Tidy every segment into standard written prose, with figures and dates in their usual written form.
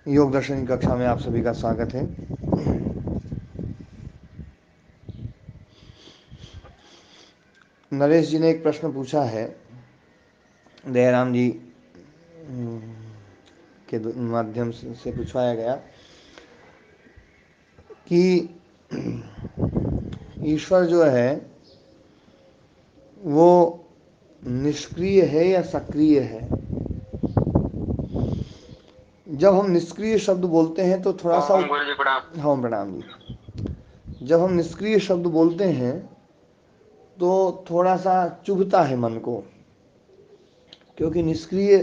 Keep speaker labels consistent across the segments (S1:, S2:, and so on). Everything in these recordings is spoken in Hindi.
S1: योग दर्शन की कक्षा में आप सभी का स्वागत है। नरेश जी ने एक प्रश्न पूछा है, दयाराम जी के माध्यम से पूछवाया गया कि ईश्वर जो है वो निष्क्रिय है या सक्रिय है। जब हम निष्क्रिय शब्द बोलते हैं तो थोड़ा सा हाँ प्रणाम जी। जब हम निष्क्रिय शब्द बोलते हैं तो थोड़ा सा चुभता है मन को, क्योंकि निष्क्रिय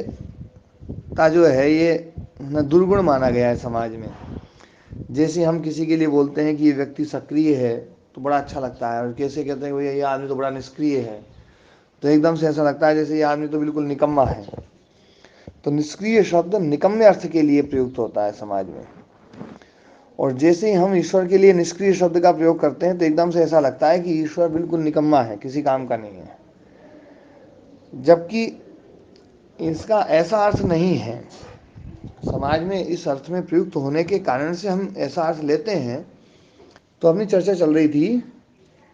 S1: का जो है ये दुर्गुण माना गया है समाज में। जैसे हम किसी के लिए बोलते हैं कि ये व्यक्ति सक्रिय है तो बड़ा अच्छा लगता है, और कैसे कहते हैं भैया ये आदमी तो बड़ा निष्क्रिय है, तो एकदम से ऐसा लगता है जैसे ये आदमी तो बिल्कुल निकम्मा है। तो निष्क्रिय शब्द निकम्मे अर्थ के लिए प्रयुक्त होता है समाज में, और जैसे ही हम ईश्वर के लिए निष्क्रिय शब्द का प्रयोग करते हैं तो एकदम से ऐसा लगता है कि ईश्वर बिल्कुल निकम्मा है, किसी काम का नहीं है। जबकि इसका ऐसा अर्थ नहीं है। समाज में इस अर्थ में प्रयुक्त होने के कारण से हम ऐसा अर्थ लेते हैं। तो अपनी चर्चा चल रही थी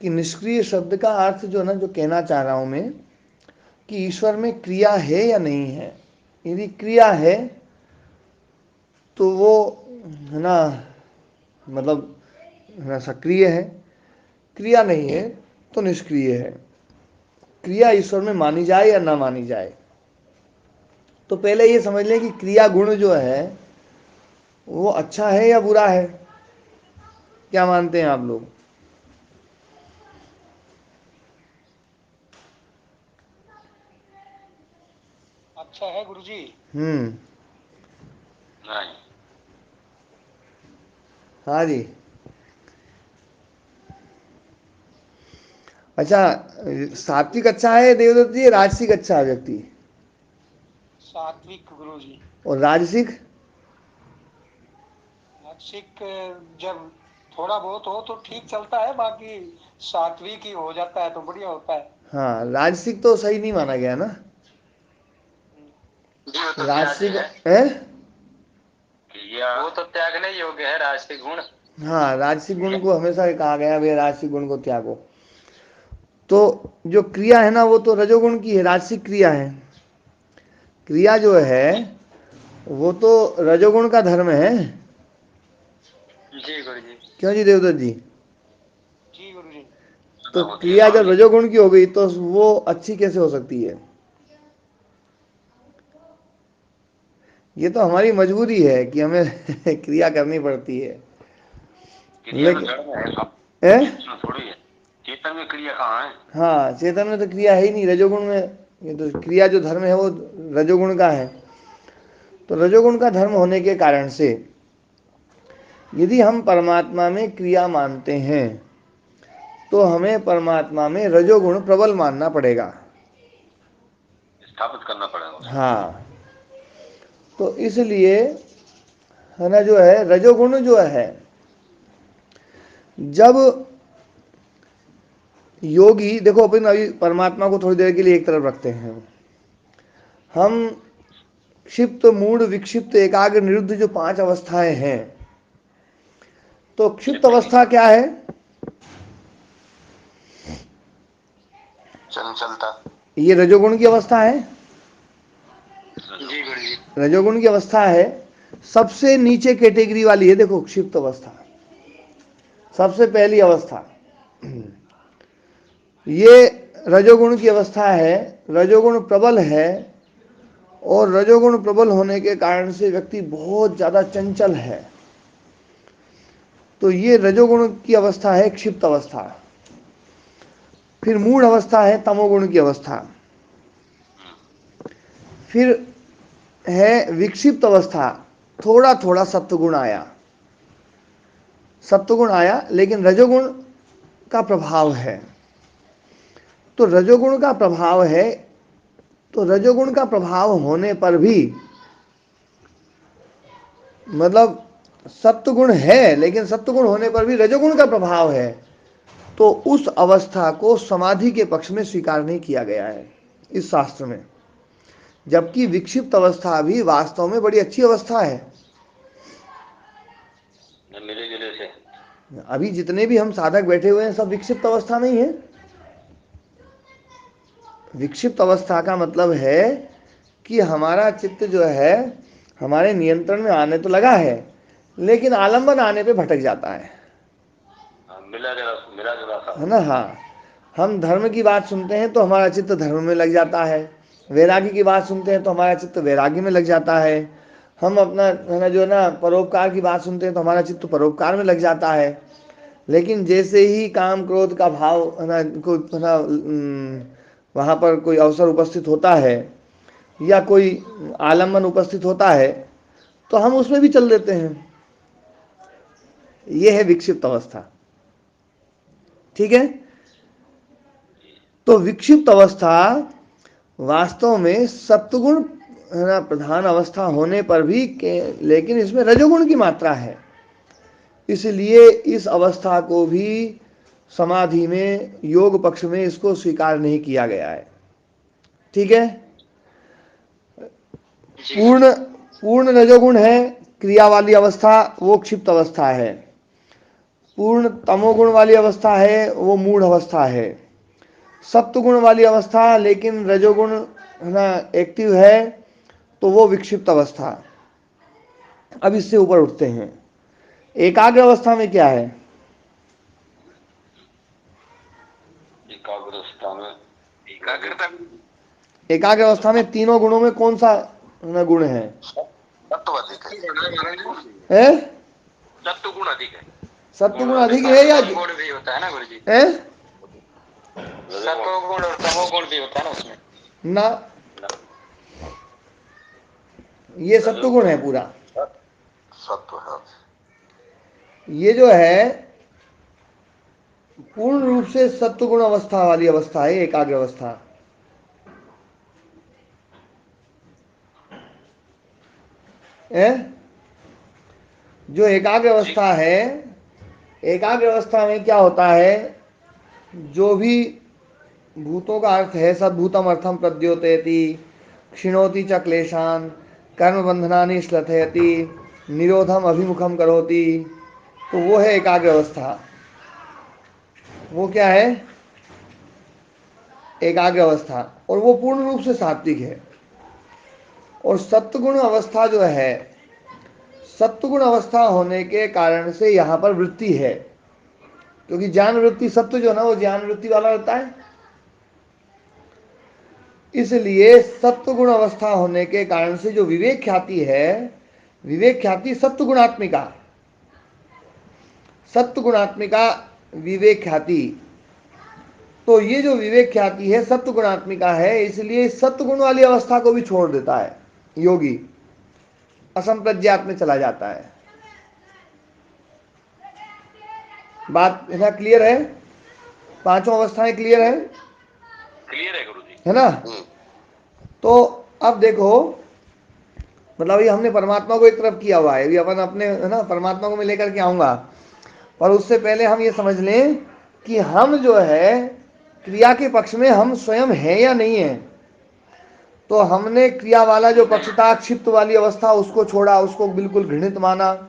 S1: कि निष्क्रिय शब्द का अर्थ जो ना, जो कहना चाह रहा हूं मैं, कि ईश्वर में क्रिया है या नहीं है। यदि क्रिया है तो वो है ना, मतलब है ना, सक्रिय है। क्रिया नहीं है तो निष्क्रिय है। क्रिया ईश्वर में मानी जाए या ना मानी जाए, तो पहले ये समझ लें कि क्रिया गुण जो है वो अच्छा है या बुरा है। क्या मानते हैं आप लोग?
S2: अच्छा है गुरुजी।
S1: नहीं। हाँ जी। अच्छा, सात्विक अच्छा है देवदत्त जी, राजसिक अच्छा है व्यक्ति?
S2: सात्विक गुरुजी।
S1: और राजसिक?
S2: राजसिक जब थोड़ा बहुत हो तो ठीक चलता है, बाकी सात्विक ही हो जाता है तो बढ़िया होता है।
S1: हाँ, राजसिक तो सही नहीं माना गया ना।
S2: जी वो तो
S1: राजसिक
S2: है।
S1: है।
S2: वो तो त्यागने योग्य है राजसिक गुण।
S1: हाँ, राजसिक गुण को हमेशा कहा गया भाई राजसिक गुण को त्यागो। तो जो क्रिया है ना वो तो रजोगुण की है, राजसिक क्रिया है। क्रिया जो है वो तो रजोगुण का धर्म है।
S2: जी गुरु जी।
S1: क्यों जी देवदत्त जी?
S2: जी गुरु जी।
S1: तो क्रिया जब रजोगुण की हो गई तो वो अच्छी कैसे हो सकती है? ये तो हमारी मजबूरी है कि हमें क्रिया करनी पड़ती है। लेकिन
S2: थोड़ी है, चेतन में क्रिया कहाँ है?
S1: हाँ, चेतन में तो क्रिया है ही नहीं, रजोगुण में। ये तो क्रिया जो धर्म है वो रजोगुण का है। तो रजोगुण का धर्म होने के कारण से यदि हम परमात्मा में क्रिया मानते हैं तो हमें परमात्मा में रजोगुण प्रबल मानना पड़ेगा,
S2: स्थापित करना पड़ेगा।
S1: हाँ। तो इसलिए है ना, जो है रजोगुण जो है, जब योगी देखो, अपन अभी परमात्मा को थोड़ी देर के लिए एक तरफ रखते हैं। हम क्षिप्त मूढ़ विक्षिप्त एकाग्र निरुद्ध जो 5 अवस्थाएं हैं, तो क्षिप्त अवस्था क्या है?
S2: चंचलता।
S1: ये रजोगुण की अवस्था है।
S2: जी गुरु जी।
S1: रजोगुण की अवस्था है। सबसे नीचे कैटेगरी वाली है, देखो, क्षिप्त अवस्था, सबसे पहली अवस्था। ये रजोगुण की अवस्था है। रजोगुण प्रबल है, और रजोगुण प्रबल होने के कारण से व्यक्ति बहुत ज्यादा चंचल है। तो ये रजोगुण की अवस्था है, क्षिप्त अवस्था। फिर मूढ़ अवस्था है, तमोगुण की अवस्था। फिर है विक्षिप्त अवस्था, थोड़ा थोड़ा सत्वगुण आया, सत्वगुण आया, लेकिन रजोगुण का प्रभाव है। तो रजोगुण का प्रभाव है, तो रजोगुण का प्रभाव होने पर भी, मतलब सत्वगुण है लेकिन सत्वगुण होने पर भी रजोगुण का प्रभाव है, तो उस अवस्था को समाधि के पक्ष में स्वीकार नहीं किया गया है इस शास्त्र में। जबकि विक्षिप्त अवस्था भी वास्तव में बड़ी अच्छी अवस्था है। अभी जितने भी हम साधक बैठे हुए हैं सब विक्षिप्त अवस्था में ही है। विक्षिप्त अवस्था का मतलब है कि हमारा चित्त जो है हमारे नियंत्रण में आने तो लगा है, लेकिन आलंबन आने पे भटक जाता है।
S3: मिला जुला सा
S1: है ना। हाँ, हम धर्म की बात सुनते हैं तो हमारा चित्त धर्म में लग जाता है, वैरागी की बात सुनते हैं तो हमारा चित्त वैरागी में लग जाता है, हम अपना है ना जो है ना परोपकार की बात सुनते हैं तो हमारा चित्त परोपकार में लग जाता है। लेकिन जैसे ही काम क्रोध का भाव है ना को है ना वहाँ पर कोई अवसर उपस्थित होता है या कोई आलम्बन उपस्थित होता है तो हम उसमें भी चल देते हैं। ये है विक्षिप्त अवस्था। ठीक है। तो विक्षिप्त अवस्था वास्तव में सत्वगुण है ना प्रधान अवस्था होने पर भी लेकिन इसमें रजोगुण की मात्रा है, इसलिए इस अवस्था को भी समाधि में योग पक्ष में इसको स्वीकार नहीं किया गया है। ठीक है। पूर्ण पूर्ण रजोगुण है क्रिया वाली अवस्था, वो क्षिप्त अवस्था है। पूर्ण तमोगुण वाली अवस्था है वो मूढ़ अवस्था है। सत्वगुण वाली अवस्था लेकिन रजोगुण है ना एक्टिव है तो वो विक्षिप्त अवस्था। अब इससे ऊपर उठते हैं। एकाग्र अवस्था में क्या है? एकाग्र अवस्था में तीनों गुणों में कौन सा गुण है?
S3: सत्वगुण अधिक है।
S1: सत्वगुण अधिक है या
S3: गुण भी होता है ना गुरु जी?
S2: सत्वगुण और तमोगुण भी होता है ना उसमें?
S1: ना, ये सत्वगुण है पूरा।
S3: सत्व है।
S1: ये जो है पूर्ण रूप से सत्वगुण अवस्था वाली अवस्था है एकाग्र अवस्था। जो एकाग्र अवस्था है, एकाग्र अवस्था में क्या होता है, जो भी भूतों का अर्थ है सद्भूतम अर्थम प्रद्योतयति क्षिणोति च क्लेशान कर्म बंधनानि श्लथयति निरोधम अभिमुखम करोति, तो वो है एकाग्र अवस्था। वो क्या है? एकाग्र अवस्था। और वो पूर्ण रूप से सात्विक है। और सत्वगुण अवस्था जो है, सत्वगुण अवस्था होने के कारण से यहाँ पर वृत्ति है, क्योंकि ज्ञान वृत्ति सत्व जो है ना वो ज्ञान वृत्ति वाला होता है, इसलिए सत्वगुण अवस्था होने के कारण से जो विवेक ख्याति है, विवेक ख्याति सत्वगुणात्मिका, सत्वगुणात्मिका विवेक ख्याति, तो ये जो विवेक ख्याति है सत्वगुणात्मिका है, इसलिए सत्वगुण वाली अवस्था को भी छोड़ देता है योगी, असंप्रज्ञात में चला जाता है। बात है क्लियर है? पांचों अवस्थाएं क्लियर है?
S3: क्लियर है गुरु जी,
S1: है ना। तो अब देखो, मतलब ये हमने परमात्मा को एक तरफ किया हुआ है, अभी अपन अपने है ना परमात्मा को मैं लेकर के आऊंगा, पर उससे पहले हम ये समझ लें कि हम जो है क्रिया के पक्ष में हम स्वयं हैं या नहीं है। तो हमने क्रिया वाला जो पक्ष था क्षिप्त वाली अवस्था उसको छोड़ा, उसको बिल्कुल घृणित माना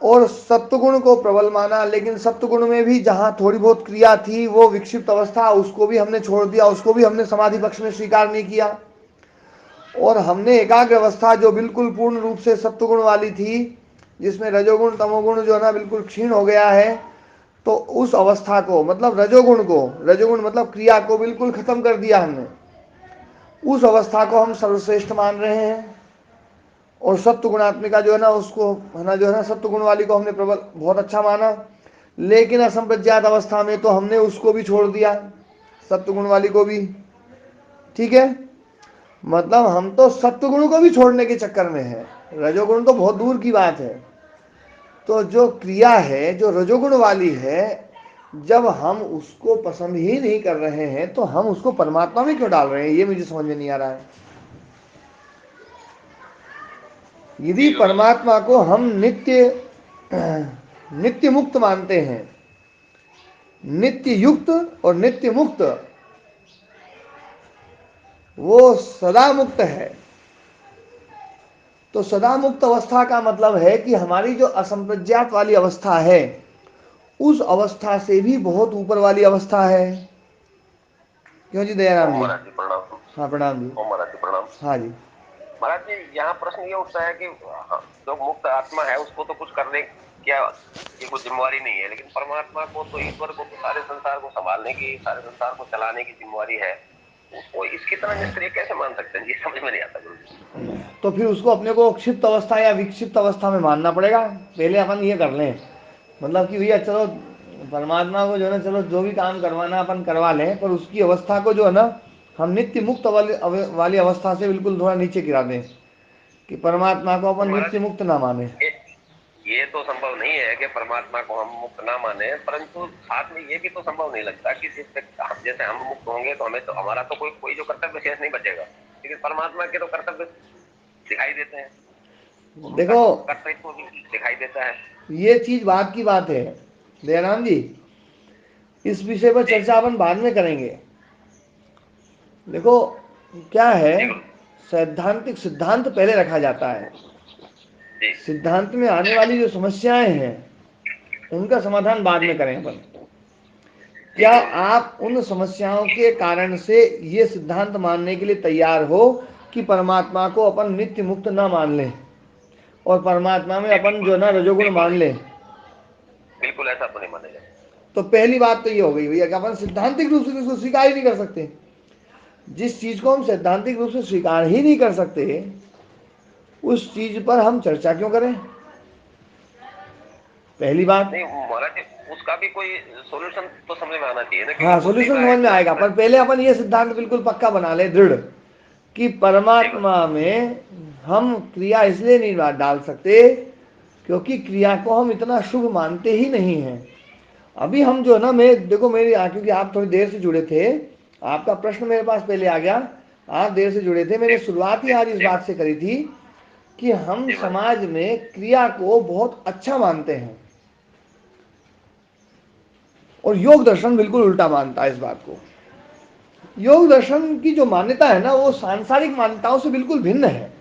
S1: और सत्वगुण को प्रबल माना, लेकिन सत्वगुण में भी जहां थोड़ी बहुत क्रिया थी वो विक्षिप्त अवस्था, उसको भी हमने छोड़ दिया, उसको भी हमने समाधि पक्ष में स्वीकार नहीं किया। और हमने एकाग्र अवस्था जो बिल्कुल पूर्ण रूप से सत्वगुण वाली थी, जिसमें रजोगुण तमोगुण जो है ना बिल्कुल क्षीण हो गया है, तो उस अवस्था को मतलब रजोगुण को, रजोगुण मतलब क्रिया को बिल्कुल खत्म कर दिया हमने, उस अवस्था को हम सर्वश्रेष्ठ मान रहे हैं। और सत्व गुणात्मिका जो है ना उसको है ना जो है ना सत्व गुण वाली को हमने प्रबल बहुत अच्छा माना, लेकिन असंप्रज्ञात अवस्था में तो हमने उसको भी छोड़ दिया, सत्व गुण वाली को भी। ठीक है, मतलब हम तो सत्व गुण को भी छोड़ने के चक्कर में है, रजोगुण तो बहुत दूर की बात है। तो जो क्रिया है जो रजोगुण वाली है, जब हम उसको पसंद ही नहीं कर रहे हैं तो हम उसको परमात्मा में क्यों डाल रहे हैं, ये मुझे समझ में नहीं आ रहा है। यदि परमात्मा को हम नित्य मुक्त मानते हैं, नित्य युक्त और नित्य मुक्त, वो सदा मुक्त है, तो सदा मुक्त अवस्था का मतलब है कि हमारी जो असंप्रज्ञात वाली अवस्था है उस अवस्था से भी बहुत ऊपर वाली अवस्था है। क्यों जी दयाराम जी?
S3: महाराज जी प्रणाम।
S1: हाँ प्रणाम जी।
S3: महाराज जी प्रणाम।
S1: हाँ जी
S3: महाराज जी, यहाँ प्रश्न ये उठता है कि जो मुक्त आत्मा है उसको तो कुछ करने क्या की कोई जिम्मेवारी नहीं है, लेकिन परमात्मा को तो, ईश्वर को तो सारे संसार को संभालने की, सारे संसार को चलाने की जिम्मेवारी है। उसको इसकी तरह निष्क्रिय कैसे मान सकते हैं? ये समझ में नहीं आता गुरु जी।
S1: तो फिर उसको अपने को क्षिप्त अवस्था या विक्षिप्त अवस्था में मानना पड़ेगा। पहले अपन ये कर लें, मतलब कि भैया चलो परमात्मा को जो है ना, चलो जो भी काम करवाना अपन करवा लें, पर उसकी अवस्था को जो है ना हम नित्य मुक्त वाली अवस्था से बिल्कुल थोड़ा नीचे गिरा दें, कि परमात्मा को अपन नित्य मुक्त ना माने।
S3: ये तो संभव नहीं है कि परमात्मा को हम मुक्त ना माने, परंतु साथ में ये भी तो संभव नहीं लगता कि जैसे हम मुक्त होंगे तो हमें तो हमारा तो कोई जो कर्तव्य शेष नहीं बचेगा, लेकिन परमात्मा के तो कर्तव्य दिखाई देते हैं,
S1: देखो
S3: कर्तव्य भी दिखाई देता है।
S1: ये चीज बात की बात है दयाराम जी, इस विषय पर चर्चा अपन बाद में करेंगे। देखो क्या है, सैद्धांतिक सिद्धांत पहले रखा जाता है। सिद्धांत में आने वाली जो समस्याएं हैं उनका समाधान बाद में करें अपन। क्या आप उन समस्याओं के कारण से ये सिद्धांत मानने के लिए तैयार हो कि परमात्मा को अपन नित्य मुक्त ना मान लें और परमात्मा में अपन जो ना रजोगुण मान लें?
S3: बिल्कुल ऐसा तो नहीं मानेगा।
S1: तो पहली बात तो ये हो गई भैया कि अपन सिद्धांतिक रूप से इसको स्वीकार ही नहीं कर सकते। जिस चीज को हम सैद्धांतिक रूप से स्वीकार ही नहीं कर सकते उस चीज पर हम चर्चा क्यों करें? पहली बात
S3: नहीं महाराज, उसका भी कोई सॉल्यूशन तो समझ में आना चाहिए ना।
S1: हाँ, सॉल्यूशन समझ में आएगा, पर पहले अपन ये सिद्धांत बिल्कुल पक्का बना ले दृढ़ कि परमात्मा में हम क्रिया इसलिए नहीं डाल सकते क्योंकि क्रिया को हम इतना शुभ मानते ही नहीं हैं। अभी हम जो है ना, मैं देखो मेरी क्योंकि आप थोड़ी देर से जुड़े थे, आपका प्रश्न मेरे पास पहले आ गया, आप देर से जुड़े थे। मैंने शुरुआत ही आज इस बात से करी थी कि हम समाज में क्रिया को बहुत अच्छा मानते हैं और योग दर्शन बिल्कुल उल्टा मानता है इस बात को। योग दर्शन की जो मान्यता है ना वो सांसारिक मान्यताओं से बिल्कुल भिन्न है।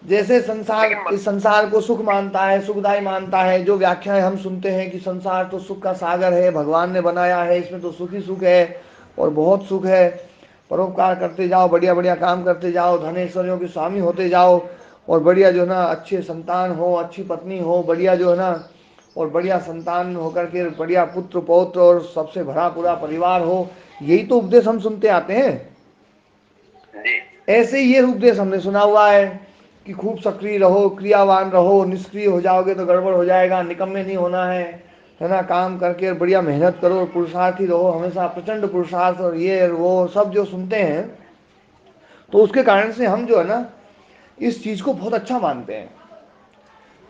S1: जैसे संसार, इस संसार को सुख मानता है, सुखदायी मानता है। जो व्याख्याएं हम सुनते हैं कि संसार तो सुख का सागर है, भगवान ने बनाया है, इसमें तो सुख ही सुख है और बहुत सुख है, परोपकार करते जाओ, बढ़िया बढ़िया काम करते जाओ, धनेश्वरियों के स्वामी होते जाओ और बढ़िया जो है ना अच्छे संतान हो, अच्छी पत्नी हो, बढ़िया जो है ना, और बढ़िया संतान होकर के बढ़िया पुत्र पौत्र और सबसे भरा पूरा परिवार हो। यही तो उपदेश हम सुनते आते हैं। ऐसे ही ये उपदेश हमने सुना हुआ है कि खूब सक्रिय रहो, क्रियावान रहो, निष्क्रिय हो जाओगे तो गड़बड़ हो जाएगा, निकम्मे नहीं होना है ना, काम करके बढ़िया मेहनत करो, पुरुषार्थी रहो, हमेशा प्रचंड पुरुषार्थ और ये वो सब जो सुनते हैं। तो उसके कारण से हम जो है ना इस चीज को बहुत अच्छा मानते हैं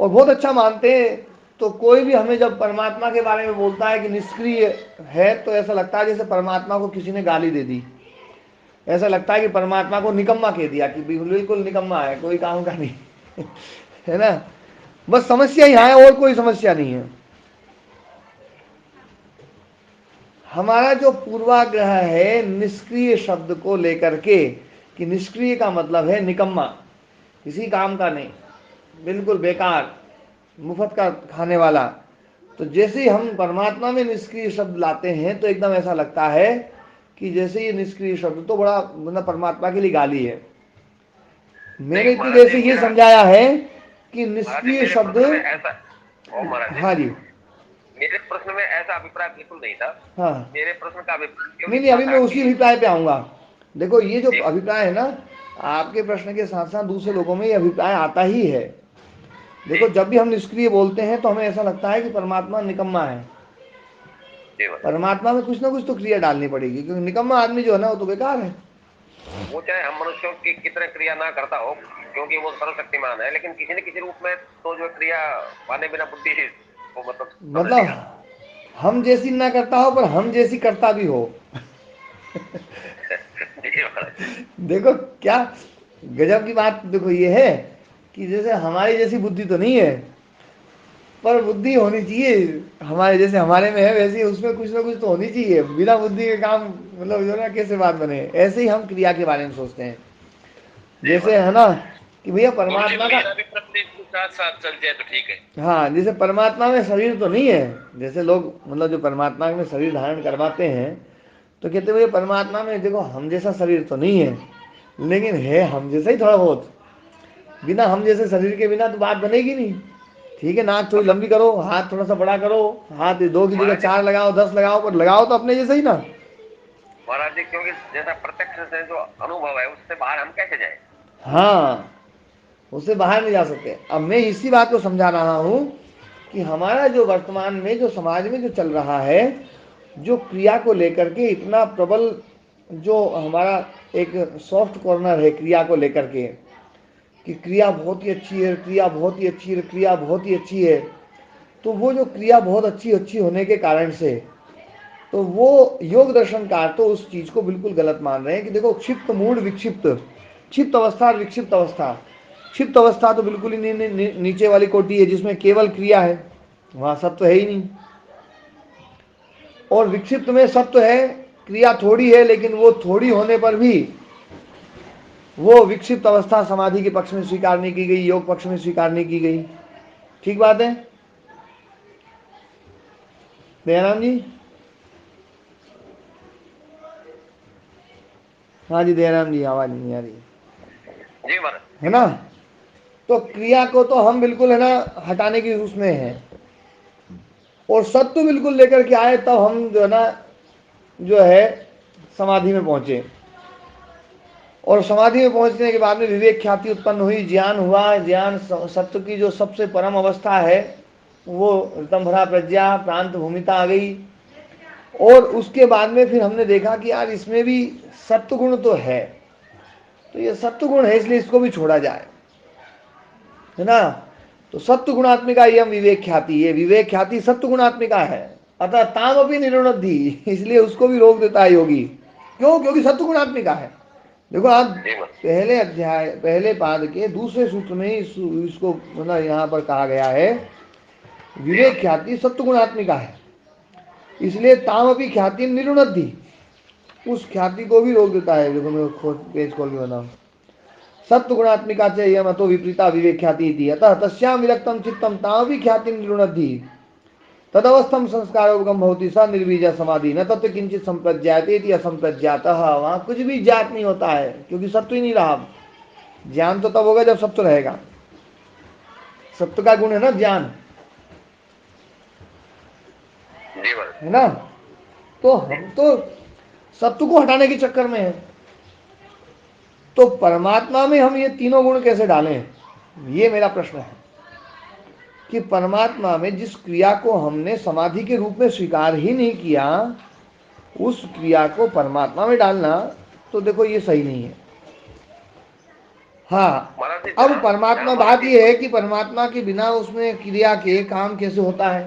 S1: और बहुत अच्छा मानते हैं। तो कोई भी हमें जब परमात्मा के बारे में बोलता है कि निष्क्रिय है तो ऐसा लगता है जैसे परमात्मा को किसी ने गाली दे दी, ऐसा लगता है कि परमात्मा को निकम्मा कह दिया कि बिल्कुल निकम्मा है, कोई काम का नहीं है ना। बस समस्या यहाँ है और कोई समस्या नहीं है। हमारा जो पूर्वाग्रह है निष्क्रिय शब्द को लेकर के कि निष्क्रिय का मतलब है निकम्मा, किसी काम का नहीं, बिल्कुल बेकार, मुफ्त का खाने वाला। तो जैसे ही हम परमात्मा में निष्क्रिय शब्द लाते हैं तो एकदम ऐसा लगता है कि जैसे ये निष्क्रिय शब्द तो बड़ा मतलब परमात्मा के लिए गाली है। मैंने इतनी देर से ये समझाया है कि निष्क्रिय शब्द, हाँ जी,
S3: मेरे प्रश्न में ऐसा अभिप्राय बिल्कुल नहीं था।
S1: हाँ
S3: मेरे प्रश्न का
S1: नहीं, अभी मैं उसी अभिप्राय पे आऊंगा। देखो ये जो अभिप्राय है ना, आपके प्रश्न के साथ साथ दूसरे लोगों में ये अभिप्राय आता ही है। देखो जब भी हम निष्क्रिय बोलते हैं तो हमें ऐसा लगता है कि परमात्मा निकम्मा है। परमात्मा में कुछ ना कुछ तो क्रिया डालनी पड़ेगी, क्योंकि निकम्मा आदमी जो है ना वो तो बेकार है।
S3: वो चाहे हम मनुष्यों की कितने क्रिया ना करता हो, क्योंकि वो सर्वशक्तिमान है, लेकिन किसी न किसी रूप में तो जो क्रिया पाने बिना बुद्धि ही वो
S1: मतलब हम जैसी ना करता हो पर हम जैसी करता भी हो देखो क्या गजब की बात। देखो ये है कि जैसे हमारी जैसी बुद्धि तो नहीं है पर बुद्धि होनी चाहिए हमारे जैसे, हमारे में है वैसे उसमें कुछ ना कुछ तो होनी चाहिए। बिना बुद्धि के काम मतलब जो ना कैसे बात बने। ऐसे ही हम क्रिया के बारे में सोचते हैं, जैसे है ना कि भैया परमात्मा का,
S3: साथ साथ चल जाए तो ठीक है।
S1: हाँ, जैसे परमात्मा में शरीर तो नहीं है, जैसे लोग मतलब जो परमात्मा में शरीर धारण करवाते हैं तो कहते हैं परमात्मा में देखो हम जैसा शरीर तो नहीं है, लेकिन है हम जैसा ही थोड़ा बहुत। बिना हम जैसे शरीर के बिना तो बात बनेगी नहीं। ठीक है, नाक थोड़ी लंबी करो, हाथ थोड़ा सा बड़ा करो, हाथ 2 की जगह 4 लगाओ, 10 लगाओ, पर लगाओ तो अपने जैसे ही ना
S3: महाराज जी, क्योंकि जैसा प्रत्यक्ष से जो अनुभव है उससे बाहर हम कैसे जाए।
S1: हाँ, उससे बाहर नहीं जा सकते। अब मैं इसी बात को समझा रहा हूँ कि हमारा जो वर्तमान में जो समाज में जो चल रहा है, जो क्रिया को लेकर के इतना प्रबल जो हमारा एक सॉफ्ट कॉर्नर है क्रिया को लेकर के, कि क्रिया बहुत ही अच्छी है, क्रिया बहुत ही अच्छी है, क्रिया बहुत ही अच्छी है। तो वो जो क्रिया बहुत अच्छी अच्छी होने के कारण से तो वो योग दर्शनकार तो उस चीज को बिल्कुल गलत मान रहे हैं कि देखो क्षिप्त मूड विक्षिप्त, क्षिप्त अवस्था और विक्षिप्त अवस्था। क्षिप्त अवस्था तो बिल्कुल ही नीचे वाली कोटि है जिसमें केवल क्रिया है, वहां सत्व है ही नहीं। और विक्षिप्त में सत्व है, क्रिया थोड़ी है, लेकिन वो थोड़ी होने पर भी वो विक्षिप्त अवस्था समाधि के पक्ष में स्वीकार नहीं की गई, योग पक्ष में स्वीकार नहीं की गई। ठीक बात है दयाराम जी? हाँ जी दयाराम जी, आवाज नहीं आ रही
S3: जी महाराज।
S1: है ना? तो क्रिया को तो हम बिल्कुल है ना हटाने की उसमें है, और सत्व बिल्कुल लेकर के आए तब हम जो है ना जो है समाधि में पहुंचे। और समाधि में पहुंचने के बाद में विवेक ख्याति उत्पन्न हुई, ज्ञान हुआ। ज्ञान सत्व की जो सबसे परम अवस्था है वो ऋतंभरा प्रज्ञा प्रांत भूमिता आ गई। और उसके बाद में फिर हमने देखा कि यार इसमें भी सत्व गुण तो है, तो ये सत्व गुण है इसलिए इसको भी छोड़ा जाए, है ना? तो सत्व गुणात्मिका यम विवेक ख्याति, ये विवेक ख्याति सत्व गुणात्मिका है। अतः ताम अपनी निरुणद्धि, इसलिए उसको भी रोक देता है योगी। क्यों? क्योंकि सत्व गुणात्मिका है। देखो आप पहले अध्याय पहले पाद के दूसरे सूत्र में इसको मतलब यहाँ पर कहा गया है विवेक ख्याति सत्व गुणात्मिका है, इसलिए ताम अपनी ख्याति निरुणद्धि, उस ख्याति को भी रोक देता है। देखो मैं पेज खोल के बनाऊं, सत्व गुणात्मिका च यमतो विपरीता विवेक ख्याति इति, अतः तस्याम विरक्तम चित्तम तामपि ख्याति निरुणद्धि तदवस्थम संस्कारोपगम भवति स निर्बीज समाधि न तत्व किंचित संप्रज्ञाते इति असंप्रज्ञातः। वहां कुछ भी ज्ञात नहीं होता है क्योंकि सत्व ही नहीं रहा। ज्ञान तो तब होगा जब सत्व रहेगा, सत्व का गुण है ना ज्ञान, है ना? तो हम तो सत्व को हटाने के चक्कर में है, तो परमात्मा में हम ये तीनों गुण कैसे डालें, ये मेरा प्रश्न है। कि परमात्मा में जिस क्रिया को हमने समाधि के रूप में स्वीकार ही नहीं किया, उस क्रिया को परमात्मा में डालना तो देखो ये सही नहीं है। हाँ, अब परमात्मा बात ये है कि परमात्मा के बिना उसमें क्रिया के काम कैसे होता है?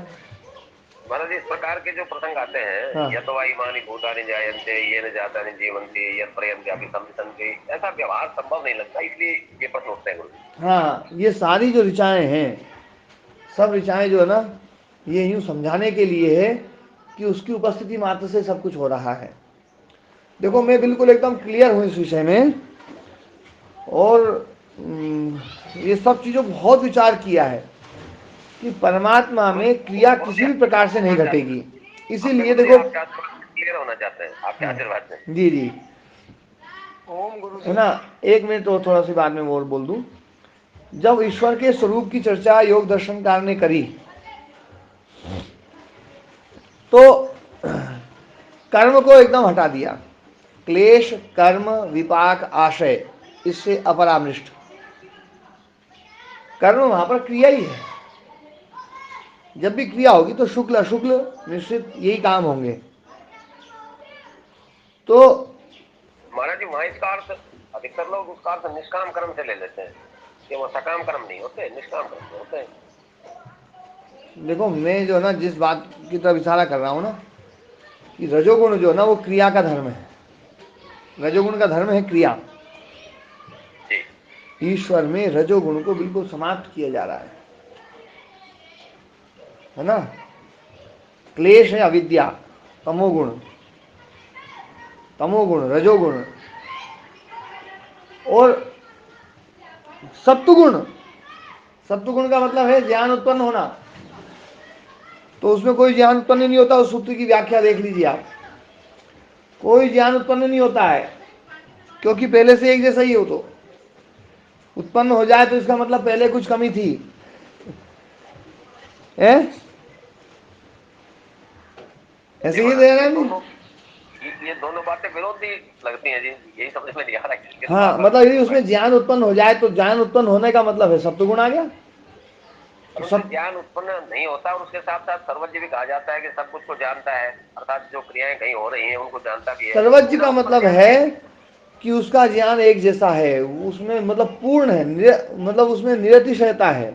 S3: महाराज इस प्रकार के जो प्रसंग आते हैं,
S1: हाँ।
S3: यतो वायुमानि भूतानि जायन्ते येन जातानि जीवन्ते यत् पर्यन्त्यापि संविशन्ते, ऐसा व्यवहार संभव नहीं लगता, इसलिए ये प्रश्न उठते हैं गुरु।
S1: हाँ, ये सारी जो ऋचाएं हैं, सब ऋचाएं जो है ना ये यूं समझाने के लिए है कि उसकी उपस्थिति मात्र से सब कुछ हो रहा है। देखो मैं बिल्कुल एकदम क्लियर हूं इस विषय में, और ये सब चीजों बहुत विचार किया है कि परमात्मा में क्रिया किसी भी प्रकार से नहीं घटेगी। इसीलिए देखो
S3: क्लियर होना चाहते हैं आपके आशीर्वाद से।
S1: जी जी,
S2: ओम गुरु
S1: है ना? 1 मिनट और थोड़ा सी बाद में और बोल दूं। जब ईश्वर के स्वरूप की चर्चा योग दर्शनकार ने करी तो कर्म को एकदम हटा दिया, क्लेश कर्म विपाक आशय इससे अपरामृष्ट। कर्म वहां पर क्रिया ही है, जब भी क्रिया होगी तो शुक्ल अशुक्ल निश्चित यही काम होंगे। तो
S3: महाराज जी वहां इसका अर्थ अधिकतर लोग उसका अर्थ निष्काम कर्म से ले लेते हैं कि वो सकाम कर्म नहीं होते, निष्काम कर्म होते हैं।
S1: देखो मैं जो है ना जिस बात की तरफ इशारा कर रहा हूं ना कि रजोगुण जो है ना वो क्रिया का धर्म है, रजोगुण का धर्म है क्रिया। ईश्वर में रजोगुण को बिल्कुल समाप्त किया जा रहा है ना? क्लेश है अविद्या, तमोगुण, तमोगुण रजोगुण, और सत्वगुण सत्वगुण का मतलब है ज्ञान उत्पन्न होना, तो उसमें कोई ज्ञान उत्पन्न नहीं होता। उस सूत्र की व्याख्या देख लीजिए आप, कोई ज्ञान उत्पन्न नहीं होता है, क्योंकि पहले से एक जैसा ही हो। तो उत्पन्न हो जाए तो इसका मतलब पहले कुछ कमी थी, है? ऐसे ही दे रहे हैं।
S3: ये दोनों बातें विरोधी लगती हैं जी, यही समझ में नहीं आ रहा है।
S1: हाँ, मतलब यदि उसमें ज्ञान उत्पन्न हो जाए तो ज्ञान उत्पन्न होने का मतलब है सत्वगुण आ गया। तो सब
S3: ज्ञान उत्पन्न नहीं होता और उसके साथ साथ सर्वज्ञ भी कहा जाता है कि सब कुछ को जानता है, अर्थात जो क्रियाएं कहीं हो रही हैं उनको जानता भी है।
S1: सर्वज्ञ का मतलब है कि उसका ज्ञान एक जैसा है, उसमें मतलब पूर्ण है, मतलब उसमें निरतिशयता है।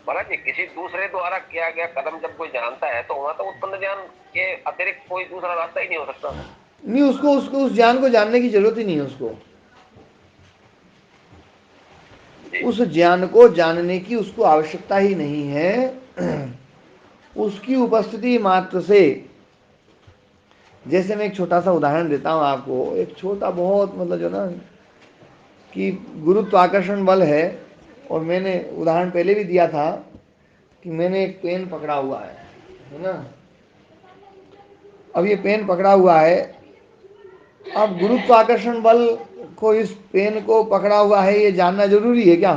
S3: महाराज जी, किसी दूसरे द्वारा किया गया कदम जब कोई जानता है तो वहां तो उत्पन्न ज्ञान के अतिरिक्त कोई दूसरा रास्ता ही नहीं हो सकता।
S1: नहीं, उसको उस ज्ञान को जानने की जरूरत ही नहीं है। उसको उस ज्ञान को जानने की उसको आवश्यकता ही नहीं है। उसकी उपस्थिति मात्र से, जैसे मैं एक छोटा सा उदाहरण देता हूँ आपको, एक छोटा बहुत मतलब जो ना कि गुरुत्वाकर्षण बल है, और मैंने उदाहरण पहले भी दिया था कि मैंने एक पेन पकड़ा हुआ है ना। अब ये पेन पकड़ा हुआ है, अब गुरुत्वाकर्षण बल को इस पेन को पकड़ा हुआ है ये जानना जरूरी है क्या?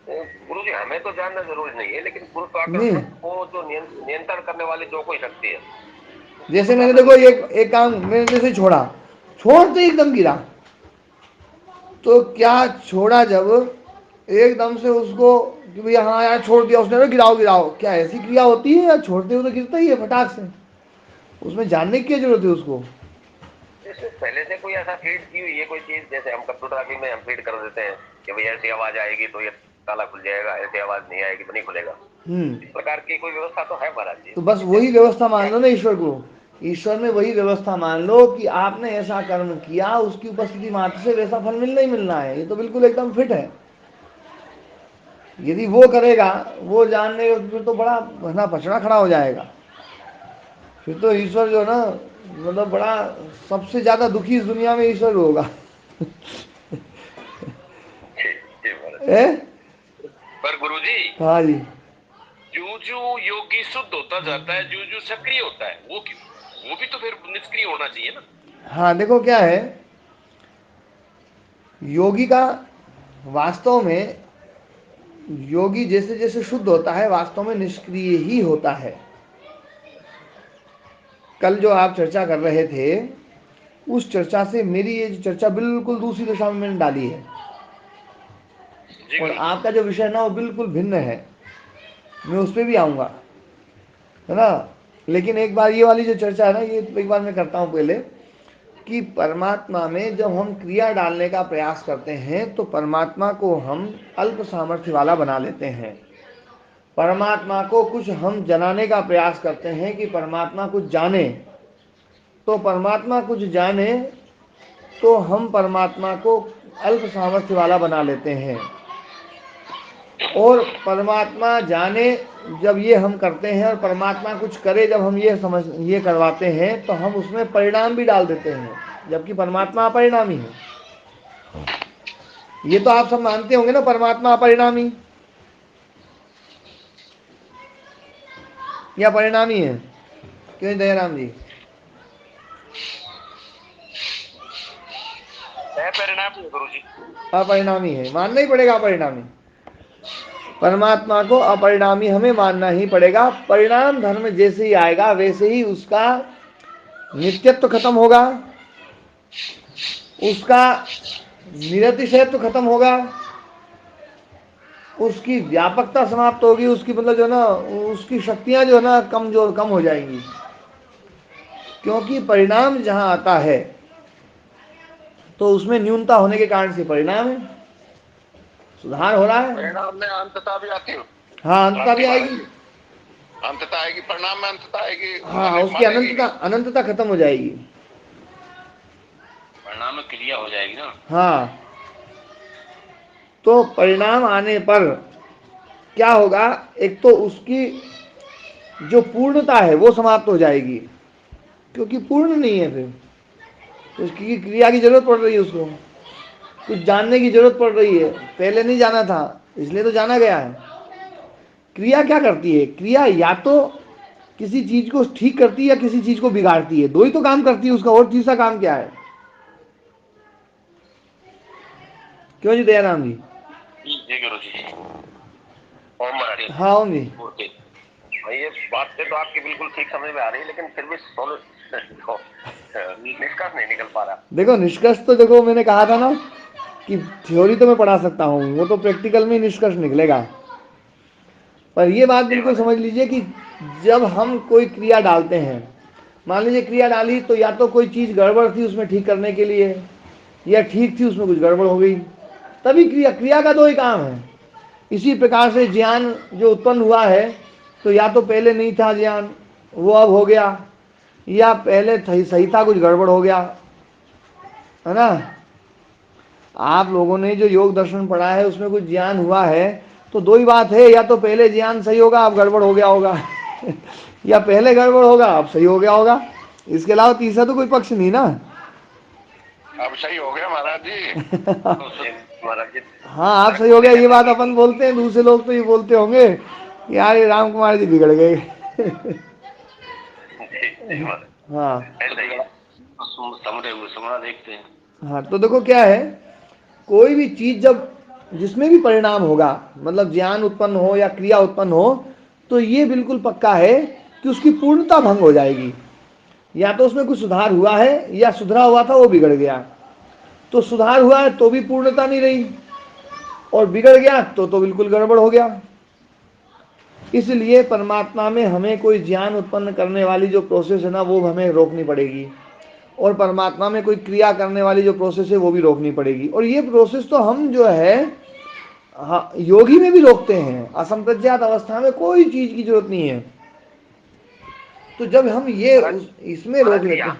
S3: गुरु जी, हमें तो जानना जरूरी नहीं है, लेकिन
S1: नहीं,
S3: गुरुत्वाकर्षण को जो नियंत्रण करने वाली जो कोई शक्ति है,
S1: जैसे मैंने देखो एक काम मैंने जैसे छोड़ते एकदम गिरा, तो क्या छोड़ा जब एकदम से उसको कि भैया हाँ यार छोड़ दिया उसने, गिराओ गिराओ, क्या ऐसी क्रिया होती है? या छोड़ते हो तो गिरता ही है फटाक से, उसमें जानने की क्या जरूरत है उसको?
S3: जैसे पहले से कोई ऐसा फीड की हुई है कोई चीज, जैसे हम कंप्यूटर में हम फीड कर देते हैं कि भाई ऐसी आवाज आएगी तो ये ताला खुल जाएगा, ऐसी आवाज नहीं आएगी तो नहीं खुलेगा। इस प्रकार की कोई व्यवस्था तो है महाराज जी।
S1: तो बस वही व्यवस्था मान लो ना ईश्वर को, ईश्वर में वही व्यवस्था मान लो कि आपने ऐसा कर्म किया, उसकी उपस्थिति मात्र से वैसा फल मिलना ही मिलना है। ये तो बिल्कुल एकदम फिट है। यदि वो करेगा, वो जानने का, फिर तो बड़ा भना पचड़ा खड़ा हो जाएगा। फिर तो ईश्वर जो ना मतलब बड़ा सबसे ज्यादा दुखी इस दुनिया में ईश्वर होगा। है?
S3: पर गुरुजी,
S1: हाँ जी,
S3: जो जो योगी शुद्ध होता जाता है, जो जो सक्रिय होता है, वो क्यों? वो भी तो फिर निष्क्रिय होना चाहिए ना।
S1: हाँ देखो क्या है, योगी का वास्तव में, योगी जैसे जैसे शुद्ध होता है वास्तव में निष्क्रिय ही होता है। कल जो आप चर्चा कर रहे थे, उस चर्चा से मेरी ये चर्चा बिल्कुल दूसरी दिशा में मैंने डाली है, और आपका जो विषय ना वो बिल्कुल भिन्न है। मैं उस पर भी आऊँगा, है ना। लेकिन एक बार ये वाली जो चर्चा है ना, ये एक बार मैं करता हूँ पहले, कि परमात्मा में जब हम क्रिया डालने का प्रयास करते हैं तो परमात्मा को हम अल्प सामर्थ्य वाला बना लेते हैं। परमात्मा को कुछ हम जनाने का प्रयास करते हैं कि परमात्मा कुछ जाने, तो परमात्मा कुछ जाने तो हम परमात्मा को अल्प सामर्थ्य वाला बना लेते हैं। और परमात्मा जाने जब ये हम करते हैं, और परमात्मा कुछ करे जब हम ये करवाते हैं, तो हम उसमें परिणाम भी डाल देते हैं, जबकि परमात्मा अपरिणामी है। ये तो आप सब मानते होंगे ना, परमात्मा अपरिणामी या परिणामी है? क्यों दयाराम जी?
S3: परिणामी गुरु जी,
S1: अपरिणामी है, मानना ही पड़ेगा अपरिणामी। परमात्मा को अपरिणामी हमें मानना ही पड़ेगा। परिणाम धर्म जैसे ही आएगा वैसे ही उसका नित्यत्व खत्म होगा, उसका निरतिशयत्व खत्म होगा, उसकी व्यापकता समाप्त होगी, उसकी मतलब जो ना उसकी शक्तियां जो है ना कम हो जाएंगी। क्योंकि परिणाम जहां आता है तो उसमें न्यूनता होने के कारण से परिणाम है, सुधार हो रहा है।
S3: परिणाम में अंतता भी आती हो।
S1: हाँ, अंतता भी आएगी,
S3: अंतता आएगी, परिणाम में अंतता आएगी।
S1: हाँ, उसकी अनंतता खत्म हो जाएगी,
S3: परिणाम में क्रिया हो जाएगी ना।
S1: हाँ। तो परिणाम आने पर क्या होगा, एक तो उसकी जो पूर्णता है वो समाप्त हो जाएगी, क्योंकि पूर्ण नहीं है, फिर तो उसकी क्रिया की जरूरत पड़ रही है उसको। कुछ जानने की जरूरत पड़ रही है, पहले नहीं जाना था इसलिए तो जाना गया है। क्रिया क्या करती है? क्रिया या तो किसी चीज को ठीक करती है या किसी चीज को बिगाड़ती है, दो ही तो काम करती है उसका, और तीसरा काम क्या है? क्यों जी दयाराम जी?
S3: जी गुरु जी। ओम महाराज।
S1: हाँ ओम जी।
S3: भाई ये बातें तो आपकी बिल्कुल ठीक समझ में आ रही है, लेकिन फिर भी निष्कर्ष नहीं निकल पा रहा।
S1: देखो निष्कर्ष तो देखो, मैंने कहा था ना कि थ्योरी तो मैं पढ़ा सकता हूँ, वो तो प्रैक्टिकल में निष्कर्ष निकलेगा। पर ये बात बिल्कुल समझ लीजिए कि जब हम कोई क्रिया डालते हैं, मान लीजिए क्रिया डाली तो या तो कोई चीज गड़बड़ थी उसमें ठीक करने के लिए, या ठीक थी उसमें कुछ गड़बड़ हो गई, तभी क्रिया, क्रिया का दो ही काम है। इसी प्रकार से ज्ञान जो उत्पन्न हुआ है, तो या तो पहले नहीं था ज्ञान, वो अब हो गया, या पहले सही था कुछ गड़बड़ हो गया, है ना। आप लोगों ने जो योग दर्शन पढ़ा है उसमें कुछ ज्ञान हुआ है, तो दो ही बात है, या तो पहले ज्ञान सही होगा अब गड़बड़ हो गया होगा या पहले गड़बड़ होगा अब सही हो गया होगा, इसके अलावा तीसरा तो कोई पक्ष नहीं ना।
S3: अब सही हो गया महाराज जी। महाराज जी
S1: हाँ आप सही हो गया, ये बात अपन बोलते हैं, दूसरे लोग तो ये बोलते होंगे कि यार ये राम कुमार जी बिगड़ गए हाँ
S3: देखते हैं।
S1: हाँ, तो देखो क्या है, कोई भी चीज जब जिसमें भी परिणाम होगा, मतलब ज्ञान उत्पन्न हो या क्रिया उत्पन्न हो, तो ये बिल्कुल पक्का है कि उसकी पूर्णता भंग हो जाएगी। या तो उसमें कुछ सुधार हुआ है या सुधरा हुआ था वो बिगड़ गया, तो सुधार हुआ है तो भी पूर्णता नहीं रही, और बिगड़ गया तो बिल्कुल गड़बड़ हो गया। इसलिए परमात्मा में हमें कोई ज्ञान उत्पन्न करने वाली जो प्रोसेस है ना वो हमें रोकनी पड़ेगी, और परमात्मा में कोई क्रिया करने वाली जो प्रोसेस है वो भी रोकनी पड़ेगी। और ये प्रोसेस तो हम जो है हाँ, योगी में भी रोकते हैं, असंप्रज्ञात अवस्था में कोई चीज की जरूरत नहीं है। तो जब हम ये इसमें रोक लेते हैं,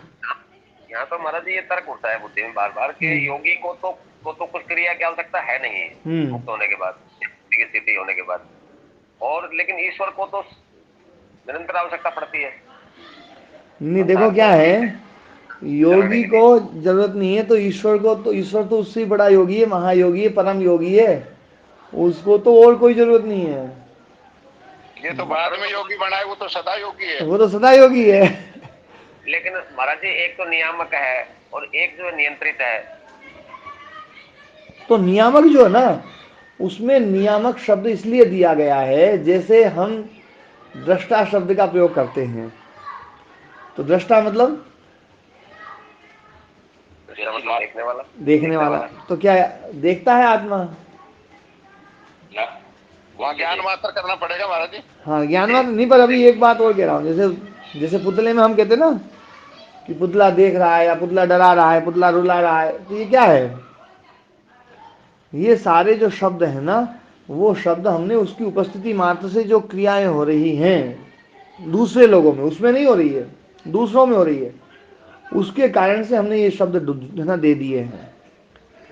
S3: यहाँ तो महाराज जी ये तर्क उठता है बुद्धि में बार बार कि योगी को तो कुछ क्रिया की आवश्यकता है नहीं मुक्त होने के बाद, की स्थिति होने के बाद, और लेकिन ईश्वर को तो निरंतर आवश्यकता पड़ती है।
S1: नहीं देखो क्या है, योगी को जरूरत नहीं है तो ईश्वर को, तो ईश्वर तो उससे बड़ा योगी है, महायोगी है, परम योगी है, उसको तो और कोई जरूरत नहीं है।
S3: ये तो बाद में योगी बनाए, वो तो सदा योगी है।
S1: वो तो सदा योगी है
S3: लेकिन महाराज जी एक तो नियामक है और एक जो नियंत्रित है।
S1: तो नियामक जो है ना, उसमें नियामक शब्द इसलिए दिया गया है, जैसे हम दृष्टा शब्द का प्रयोग करते हैं, तो दृष्टा मतलब देखने वाला, तो क्या देखता है आत्मा?
S3: वहाँ ज्ञान मात्र करना पड़ेगा महाराज जी।
S1: हाँ ज्ञान मात्र नहीं, पर अभी एक बात और कह रहा हूँ, जैसे जैसे पुतले में हम कहते ना कि पुतला देख रहा है, या पुतला डरा रहा है, पुतला रुला रहा है, तो ये क्या है? ये सारे जो शब्द है ना, वो शब्द हमने उसकी उपस्थिति मात्र से जो क्रियाएं हो रही हैं दूसरे लोगों में, उसमें नहीं हो रही है, दूसरों में हो रही है, उसके कारण से हमने ये शब्द ना दे दिए हैं।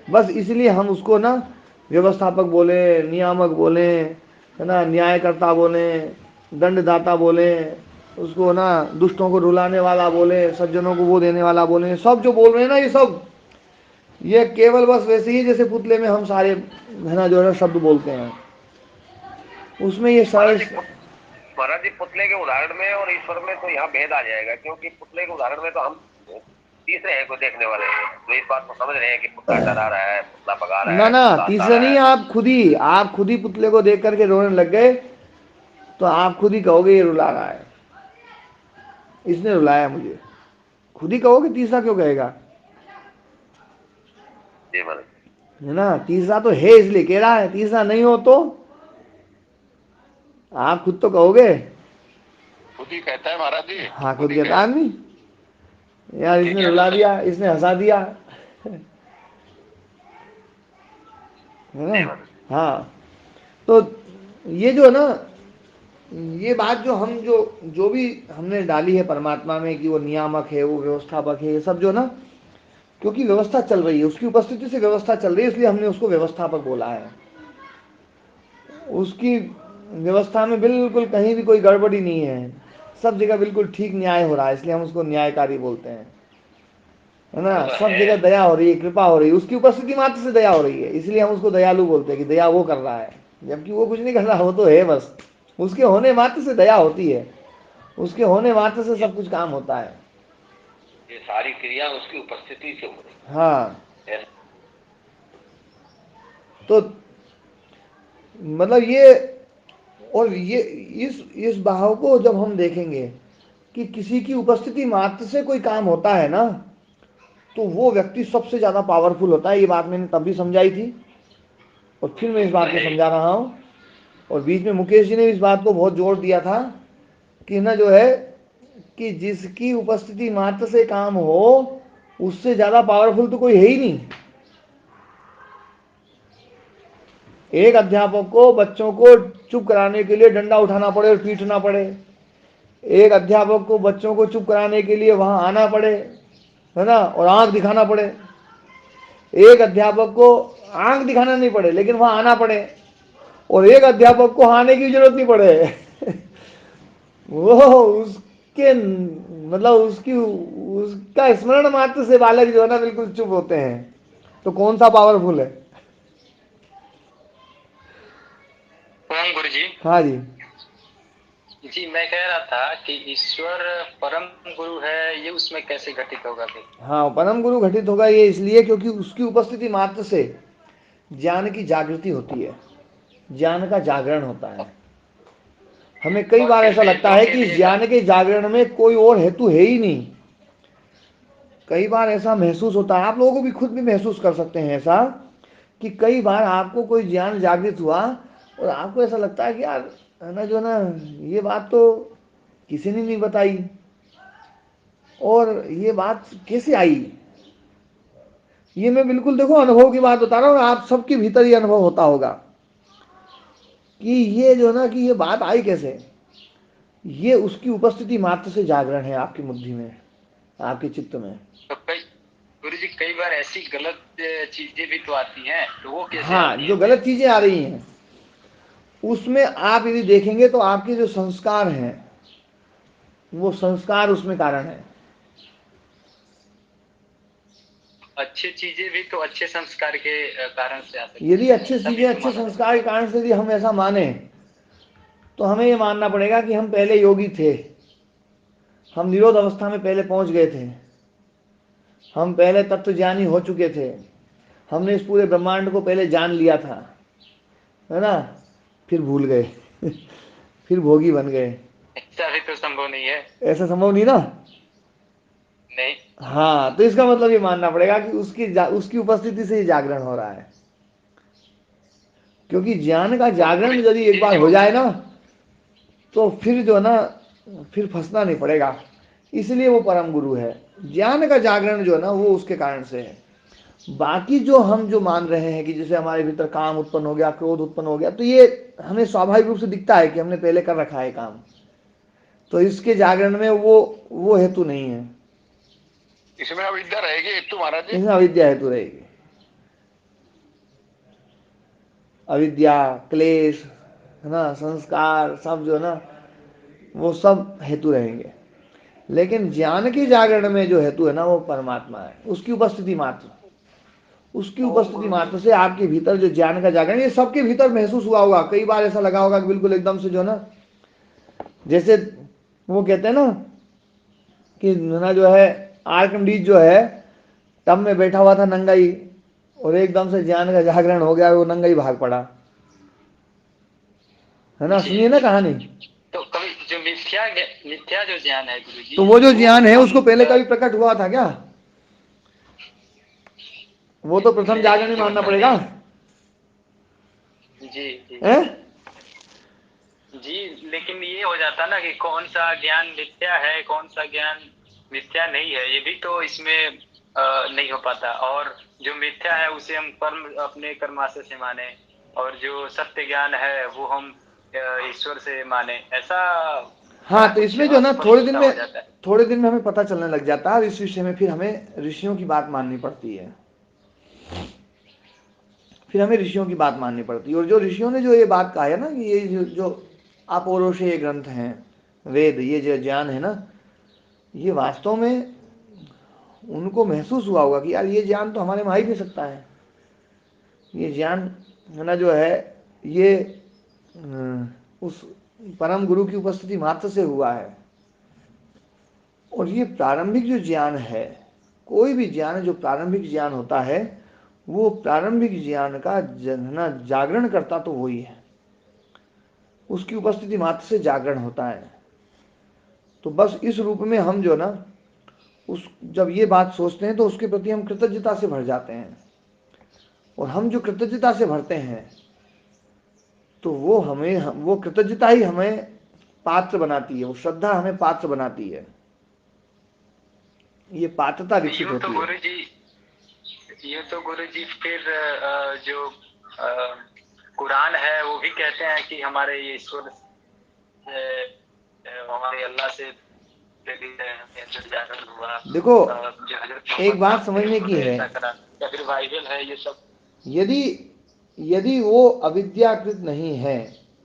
S1: बस इसलिए हम उसको ना व्यवस्थापक बोले, नियामक बोले, है ना, न्यायकर्ता बोले, दंडदाता बोले, उसको ना दुष्टों को रुलाने वाला बोले, सज्जनों को वो देने वाला बोले, सब जो बोल रहे हैं ना, ये सब ये केवल बस वैसे ही जैसे पुतले में हम सारे है ना जो है शब्द बोलते हैं, उसमें ये सारे
S3: महाराज जी पुतले के उदाहरण में और ईश्वर में तो यहाँ भेद आ जाएगा, क्योंकि पुतले के उदाहरण में तो हम तीसरे हैं, कोई देखने वाले हैं, तो इस बात को समझ रहे हैं कि पुतला डरा रहा है, पुतला भगा रहा है।
S1: ना तीसरा नहीं, आप खुद ही पुतले को देख करके रोने लग गए, तो आप खुद ही कहोगे ये रुला रहा है, इसने रुलाया मुझे, खुद ही कहोगे, तीसरा क्यों कहेगा? है ना, तीसरा तो है इसलिए कह रहा है, तीसरा नहीं हो तो आप खुद तो कहोगे।
S3: खुद ही कहता है महाराज जी।
S1: हाँ खुद कहता है आदमी, यार इसने रुला दिया, इसने हंसा दिया, है ना। हाँ, तो ये जो है ना, ये बात जो हम जो भी हमने डाली है परमात्मा में कि वो नियामक है, वो व्यवस्थापक है, ये सब जो ना, क्योंकि व्यवस्था चल रही है, उसकी उपस्थिति से व्यवस्था चल रही है, इसलिए हमने उसको व्यवस्थापक बोला है। उसकी व्यवस्था में बिल्कुल कहीं भी कोई गड़बड़ी नहीं है, सब जगह बिल्कुल ठीक न्याय हो रहा है, इसलिए हम उसको न्यायकारी बोलते हैं। है ना, सब जगह दया हो रही है, कृपा हो रही है, उसकी उपस्थिति मात्र से दया हो रही है, इसलिए हम उसको दयालु बोलते हैं कि दया वो कर रहा है, जबकि वो कुछ नहीं कर रहा, वो तो है बस, उसके होने मात्र से दया होती है, उसके होने मात्र से सब कुछ काम होता है।
S3: ये सारी क्रिया उसकी उपस्थिति से हो रही।
S1: हाँ, तो मतलब ये, और ये इस भाव को जब हम देखेंगे कि किसी की उपस्थिति मात्र से कोई काम होता है ना, तो वो व्यक्ति सबसे ज्यादा पावरफुल होता है। ये बात मैंने तब भी समझाई थी और फिर मैं इस बात को समझा रहा हूं, और बीच में मुकेश जी ने इस बात को बहुत जोर दिया था कि ना जो है कि जिसकी उपस्थिति मात्र से काम हो, उससे ज्यादा पावरफुल तो कोई है ही नहीं। एक अध्यापक को बच्चों को चुप कराने के लिए डंडा उठाना पड़े और पीटना पड़े, एक अध्यापक को बच्चों को चुप कराने के लिए वहां आना पड़े, है ना, और आंख दिखाना पड़े, एक अध्यापक को आंख दिखाना नहीं पड़े लेकिन वहां आना पड़े, और एक अध्यापक को आने की जरूरत नहीं पड़े वो उसके मतलब उसकी उसका स्मरण मात्र से बालक जो है ना बिल्कुल चुप होते हैं। तो कौन सा पावरफुल है?
S4: कौन गुरु जी?
S1: हाँ जी
S4: जी, मैं कह रहा था कि ईश्वर परम गुरु है, ये उसमें कैसे घटित होगा फिर?
S1: हाँ, परम गुरु घटित होगा ये इसलिए क्योंकि उसकी उपस्थिति मात्र से ज्ञान की जागृति होती है, ज्ञान का जागरण होता है। हमें कई
S4: और
S1: बार
S4: फिर
S1: ऐसा लगता
S4: वेदों
S1: है
S4: के
S1: कि
S4: लिए
S1: ज्ञान के जागरण में कोई और हेतु है ही नहीं। कई बार ऐसा महसूस होता है, आप लोगों को भी खुद भी महसूस कर सकते हैं ऐसा, कि कई बार आपको कोई ज्ञान जागृत हुआ और आपको ऐसा लगता है कि यार है ना जो ना, ये बात तो किसी ने नहीं बताई, और ये बात कैसे आई। ये मैं बिल्कुल देखो अनुभव की बात बता रहा हूँ, आप सबके भीतर ये अनुभव होता होगा कि ये जो ना कि ये बात आई कैसे। ये उसकी उपस्थिति मात्र से जागरण है आपकी बुद्धि में, आपके चित्त में।
S4: तो कई गुरु जी, कई बार ऐसी गलत चीजें भी तो आती हैं, तो वो कैसे
S1: हाँ,
S4: आती
S1: जो
S4: हैं
S1: गलत
S4: फिर?
S1: चीजें आ रही हैं उसमें आप यदि देखेंगे तो आपके जो संस्कार हैं वो संस्कार उसमें कारण है।
S4: अच्छी चीजें भी तो अच्छे संस्कार के कारण से आ
S1: यदि
S4: सकती हैं,
S1: अच्छी
S4: ऐसा भी
S1: चीजें
S4: तो
S1: अच्छे
S4: माना
S1: संस्कार
S4: जाता
S1: के कारण से यदि हम ऐसा माने, तो हमें ये मानना पड़ेगा कि हम पहले योगी थे, हम निरोध अवस्था में पहले पहुंच गए थे, हम पहले तत्वज्ञानी हो चुके थे, हमने इस पूरे ब्रह्मांड को पहले जान लिया था, है ना, फिर भूल गए फिर भोगी बन गए।
S4: है। ऐसा भी तो संभव नहीं है।
S1: ऐसा संभव नहीं ना।
S4: नहीं।
S1: हाँ, तो इसका मतलब ये मानना पड़ेगा कि उसकी उपस्थिति से ये जागरण हो रहा है, क्योंकि ज्ञान का
S4: तो गुरु
S1: जागरण यदि एक
S4: जी
S1: बार
S4: जो
S1: हो जाए ना, तो फिर जो है ना, फिर फंसना नहीं पड़ेगा। इसलिए वो परम गुरु है। ज्ञान का जागरण जो है ना वो उसके कारण से है। बाकी जो हम जो मान रहे हैं कि जैसे हमारे भीतर काम उत्पन्न हो गया, क्रोध उत्पन्न हो गया, तो ये हमें स्वाभाविक रूप से दिखता है कि हमने पहले कर रखा है काम, तो इसके जागरण में वो हेतु नहीं है।
S3: इसमें अविद्या रहेगी हेतु महाराज जी।
S1: इसमें अविद्या हेतु रहेगी। अविद्या, क्लेश, है ना, संस्कार, सब जो है ना वो सब हेतु रहेंगे। लेकिन ज्ञान के जागरण में जो हेतु है ना वो परमात्मा है, उसकी उपस्थिति मात्र, उसकी उपस्थिति मात्र से आपके भीतर जो ज्ञान का जागरण, ये सबके भीतर महसूस हुआ होगा। कई बार ऐसा लगा होगा कि बिल्कुल एकदम से जो है ना, जैसे वो कहते हैं ना कि ना जो है आर्कमिडीज जो है टब में बैठा हुआ था नंगाई, और एकदम से ज्ञान का जागरण हो गया, वो नंगाई भाग पड़ा, है ना,
S4: जी
S1: सुनिए ना
S4: जी।
S1: कहानी।
S4: तो कभी जो मिथ्या जो ज्ञान है गुरु जी,
S1: तो वो जो ज्ञान है
S4: हम
S1: उसको पहले कभी प्रकट हुआ था क्या? वो तो प्रथम
S4: नहीं
S1: जागरण ही
S4: क्यों
S1: मानना
S4: होता
S1: पड़ेगा।
S4: नहीं। जी जी
S1: है?
S4: जी, लेकिन ये हो जाता ना कि कौन सा ज्ञान मिथ्या है, कौन सा ज्ञान मिथ्या नहीं है, ये भी तो इसमें नहीं हो पाता। और जो मिथ्या है उसे हम कर्म अपने कर्माशय से माने, और जो सत्य ज्ञान है वो हम ईश्वर से माने, ऐसा बड़ा
S1: हाँ, तो
S4: कुछ
S1: इसमें जो है ना
S4: अस्पष्टता हो जाता है।
S1: थोड़े दिन में हमें पता चलने लग जाता है, इस विषय में फिर हमें ऋषियों की बात माननी पड़ती है। फिर हमें ऋषियों की बात माननी पड़ती है, और जो ऋषियों ने जो ये बात कहा है ना कि ये जो अपौरुषेय ग्रंथ हैं, वेद, ये जो ज्ञान है ना, ये वास्तव में उनको महसूस हुआ होगा कि यार ये ज्ञान तो हमारे में आ ही नहीं सकता है, ये ज्ञान है ना जो है ये उस परम गुरु की उपस्थिति मात्र से हुआ है। और ये प्रारंभिक जो ज्ञान है, कोई भी ज्ञान जो प्रारंभिक ज्ञान होता है, वो प्रारंभिक ज्ञान का ना जागरण करता तो वही है, उसकी उपस्थिति मात्र से जागरण होता है। तो बस इस रूप में हम जो ना उस जब ये बात सोचते हैं तो उसके प्रति हम कृतज्ञता से भर जाते हैं, और हम जो कृतज्ञता से भरते हैं तो वो कृतज्ञता ही हमें पात्र बनाती है, वो श्रद्धा हमें पात्र बनाती है, ये पात्रता विकसित होती है।
S4: ये तो गुरु जी फिर जो कुरान है वो भी कहते हैं कि हमारे ये ईश्वर हमारे अल्लाह से हुआ।
S1: देखो एक बात समझने की है,
S4: या फिर बाइबल है, ये सब
S1: यदि वो अविद्याकृत नहीं है,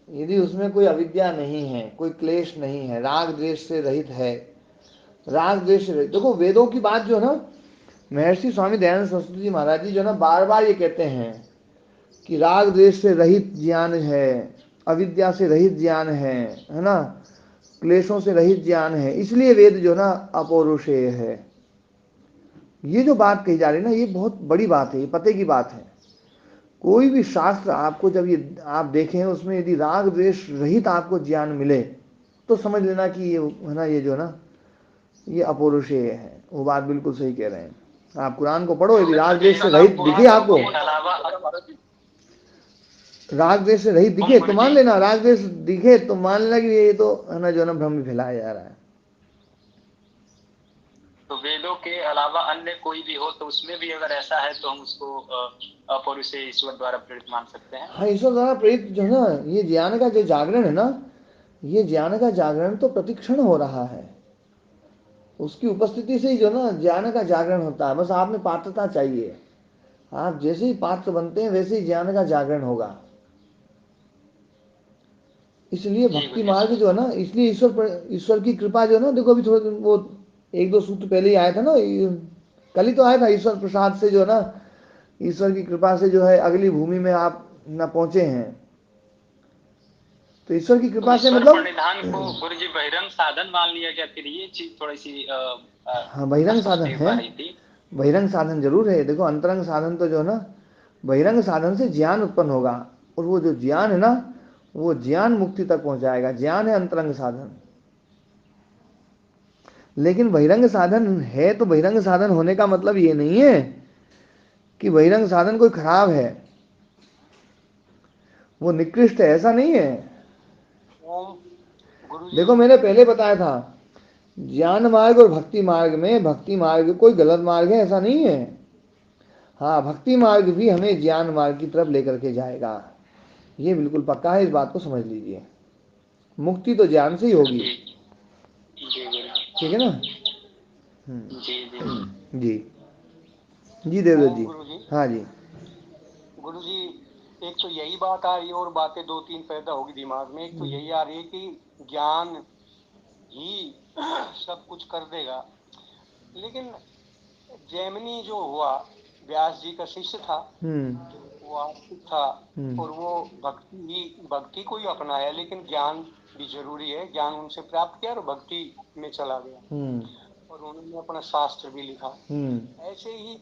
S1: यदि उसमें कोई अविद्या नहीं है, कोई क्लेश नहीं है, राग द्वेष से रहित है, राग द्वेष से रहित। देखो वेदों की बात जो है ना, महर्षि स्वामी दयानंद सरस्वती जी महाराज जी जो ना बार बार ये कहते हैं कि राग द्वेष से रहित ज्ञान है, अविद्या से रहित ज्ञान है ना, क्लेशों से रहित ज्ञान है, इसलिए वेद जो ना अपौरुषेय है। ये जो बात कही जा रही है ना, ये बहुत बड़ी बात है, ये पते की बात है। कोई भी शास्त्र आपको जब ये आप देखें उसमें यदि राग द्वेष रहित आपको ज्ञान मिले तो समझ लेना कि ये है ना, ये जो ना ये अपौरुषेय है। वो बात बिल्कुल सही कह रहे हैं। आप कुरान को पढ़ो, यदि राग द्वेष से रहित दिखे आपको, राग द्वेष से रहित दिखे तो मान लेना, राग द्वेष दिखे तो मान लेना कि ये तो है ना जो ना भ्रम फैलाया जा रहा है।
S4: तो वेदों के अलावा अन्य कोई भी हो तो उसमें भी अगर ऐसा है तो हम उसको अपौरुषेय ईश्वर द्वारा प्रेरित मान सकते हैं।
S1: हाँ, ईश्वर द्वारा प्रेरित जो है ना, ये ज्ञान का जो जागरण है ना, ये ज्ञान का जागरण तो प्रतिक्षण हो रहा है, उसकी उपस्थिति से ही जो ना ज्ञान का जागरण होता है। बस आप में पात्रता चाहिए, आप जैसे ही पात्र बनते हैं वैसे ही ज्ञान का जागरण होगा। इसलिए भक्ति मार्ग जो है ना, इसलिए ईश्वर की कृपा जो है ना, देखो अभी थोड़ा वो 1-2 सूत्र पहले ही आया था ना, कल ही तो आया था, ईश्वर प्रसाद से जो है ना, ईश्वर की कृपा से जो है अगली भूमि में आप ना पहुंचे हैं। तो ईश्वर की कृपा से मतलब
S4: परिधान को गुरुजी बहिरंग साधन मान लिया गया, फिर ये चीज थोड़ी सी
S1: हाँ बहिरंग साधन है, बहिरंग साधन जरूर है। देखो अंतरंग साधन तो जो है ना, बहिरंग साधन से ज्ञान उत्पन्न होगा, और वो जो ज्ञान है ना, वो ज्ञान मुक्ति तक पहुंचाएगा, ज्ञान है अंतरंग साधन। लेकिन बहिरंग साधन है तो बहिरंग साधन होने का मतलब ये नहीं है कि बहिरंग साधन कोई खराब है, वो निकृष्ट है, ऐसा नहीं है। देखो मैंने पहले बताया था, ज्ञान मार्ग और भक्ति मार्ग में, भक्ति मार्ग कोई गलत मार्ग है ऐसा नहीं है। हाँ, भक्ति मार्ग भी हमें ज्ञान मार्ग की तरफ लेकर के जाएगा, ये बिल्कुल पक्का है, इस बात को समझ लीजिए। मुक्ति तो ज्ञान से ही होगी, ठीक है ना। जी जी देवदत्त जी। हाँ जी
S2: गुरु जी, एक तो यही बात आ रही है और बातें 2-3 पैदा होगी दिमाग में। एक तो यही आ रही है कि ज्ञान ही सब कुछ कर देगा, लेकिन जैमिनी जो हुआ, व्यास जी का शिष्य था, वो आस्तिक था, और वो भक्ति को ही अपनाया, लेकिन ज्ञान भी जरूरी है, ज्ञान उनसे प्राप्त किया और भक्ति में चला गया, और उन्होंने अपना शास्त्र भी लिखा। ऐसे ही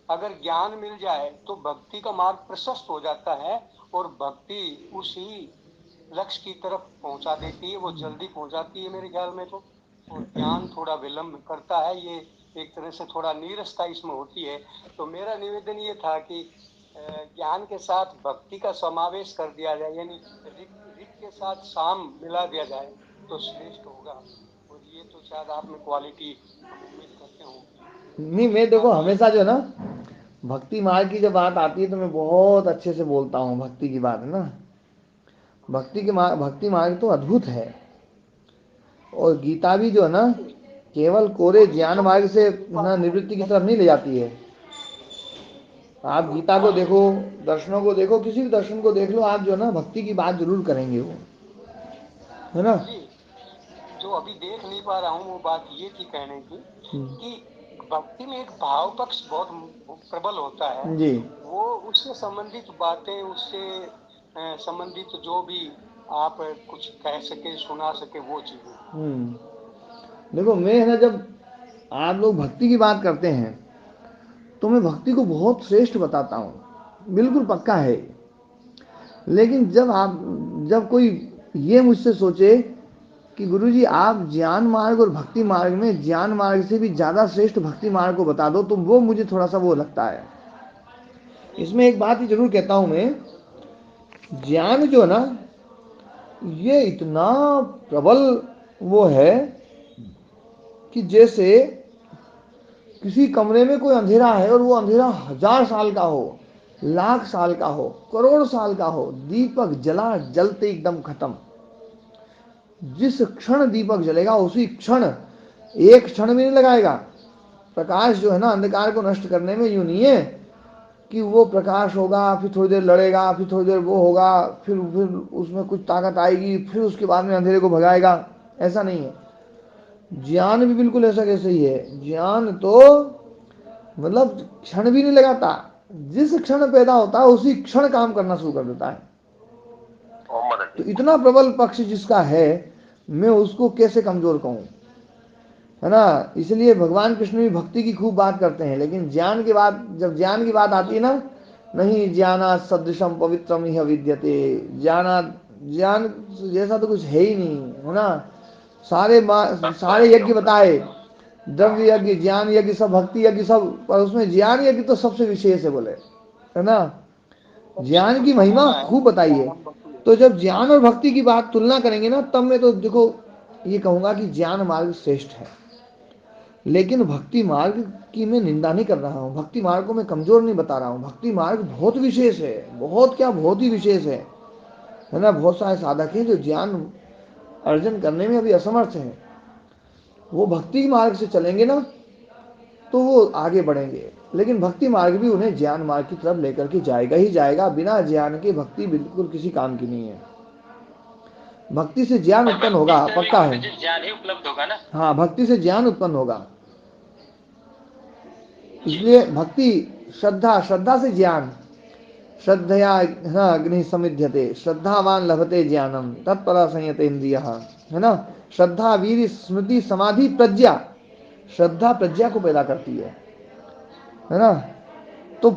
S2: अगर ज्ञान मिल जाए तो भक्ति का मार्ग प्रशस्त हो जाता है, और भक्ति उसी लक्ष्य की तरफ पहुंचा देती है, वो जल्दी पहुंचाती है मेरे ख्याल में तो। और ज्ञान थोड़ा विलंब करता है, ये एक तरह से थोड़ा नीरसता इसमें होती है। तो मेरा निवेदन ये था कि ज्ञान के साथ भक्ति का समावेश कर दिया जाए, यानी ऋत के साथ साम मिला दिया जाए तो श्रेष्ठ होगा। और ये तो शायद आप में क्वालिटी हम उम्मीद करते होंगे।
S1: नहीं, मैं देखो हमेशा जो है ना, भक्ति मार्ग की जब बात आती है तो मैं बहुत अच्छे से बोलता हूँ। भक्ति की बात है ना, भक्ति मार्ग तो अद्भुत है। और गीता भी जो है ना, केवल कोरे ज्ञान मार्ग से ना निवृत्ति की तरफ नहीं ले जाती है। आप गीता को देखो, दर्शनों को देखो, किसी भी दर्शन को देख लो, आप जो है ना भक्ति की बात जरूर करेंगे, वो है ना।
S2: जो अभी देख नहीं पा रहा हूँ वो बात ये थी कहने की कि भक्ति में एक भाव पक्ष बहुत प्रबल होता है
S1: जी।
S2: वो उससे संबंधित बातें, उससे संबंधित जो भी आप कुछ कह सके, सुना सके, वो चीजें।
S1: देखो मैं है ना, जब आप लोग भक्ति की बात करते हैं तो मैं भक्ति को बहुत श्रेष्ठ बताता हूँ, बिल्कुल पक्का है। लेकिन जब कोई ये मुझसे सोचे कि गुरुजी आप ज्ञान मार्ग और भक्ति मार्ग में ज्ञान मार्ग से भी ज़्यादा श्रेष्ठ भक्ति मार्ग को बता दो, तो वो मुझे थोड़ा सा वो लगता है। इसमें एक बात ही जरूर कहता हूँ मैं, ज्ञान जो है ना ये इतना प्रबल वो है कि जैसे किसी कमरे में कोई अंधेरा है और वो अंधेरा 1000 साल का हो, लाख साल का हो, करोड़ साल का हो, दीपक जला जलते एकदम खत्म। जिस क्षण दीपक जलेगा उसी क्षण, एक क्षण भी नहीं लगाएगा। प्रकाश जो है ना अंधकार को नष्ट करने में यूं नहीं है कि वो प्रकाश होगा, फिर थोड़ी देर लड़ेगा, फिर थोड़ी देर वो होगा, फिर उसमें कुछ ताकत आएगी, फिर उसके बाद में अंधेरे को भगाएगा। ऐसा नहीं है। ज्ञान भी बिल्कुल ऐसा कैसे ही है। ज्ञान तो मतलब क्षण भी नहीं लगाता, जिस क्षण पैदा होता है उसी क्षण काम करना शुरू कर देता है। तो इतना प्रबल पक्ष जिसका है, मैं उसको कैसे कमजोर कहूं, है ना। इसलिए भगवान कृष्ण भी भक्ति की खूब बात करते हैं, लेकिन ज्ञान की बात, जब ज्ञान की बात आती है ना, नहीं ज्ञानात् सदृशम पवित्रम इह विद्यते, ज्ञान जैसा तो कुछ है ही नहीं, है ना। सारे यज्ञ बताए, द्रव्य यज्ञ, ज्ञान यज्ञ, सब भक्ति यज्ञ सब, पर उसमें ज्ञान यज्ञ तो सबसे विशेष है बोले, है ना। ज्ञान की महिमा खूब बताइए। तो जब ज्ञान और भक्ति की बात तुलना करेंगे ना, तब मैं तो देखो ये कहूंगा कि ज्ञान मार्ग श्रेष्ठ है। लेकिन भक्ति मार्ग की मैं निंदा नहीं कर रहा हूँ, भक्ति मार्ग को मैं कमजोर नहीं बता रहा हूँ। भक्ति मार्ग बहुत विशेष है, बहुत क्या, बहुत ही विशेष है ना। बहुत सारे साधक हैं जो ज्ञान अर्जन करने में अभी असमर्थ हैं, वो भक्ति मार्ग से चलेंगे ना तो वो आगे बढ़ेंगे। लेकिन भक्ति मार्ग भी उन्हें ज्ञान मार्ग की तरफ लेकर के जाएगा ही जाएगा। बिना ज्ञान के भक्ति बिल्कुल किसी काम की नहीं है। भक्ति से ज्ञान उत्पन्न होगा, पक्का है।
S4: ज्ञान ही उपलब्ध होगा ना।
S1: हाँ, भक्ति से ज्ञान उत्पन्न होगा। इसलिए भक्ति, श्रद्धा, श्रद्धा से ज्ञान, श्रद्धया अग्नि समिध्यते, श्रद्धावान लभते ज्ञानम तत्परा संयते इंद्रिय, है ना। श्रद्धा वीर स्मृति समाधि प्रज्ञा, श्रद्धा प्रज्ञा को पैदा करती है ना। तो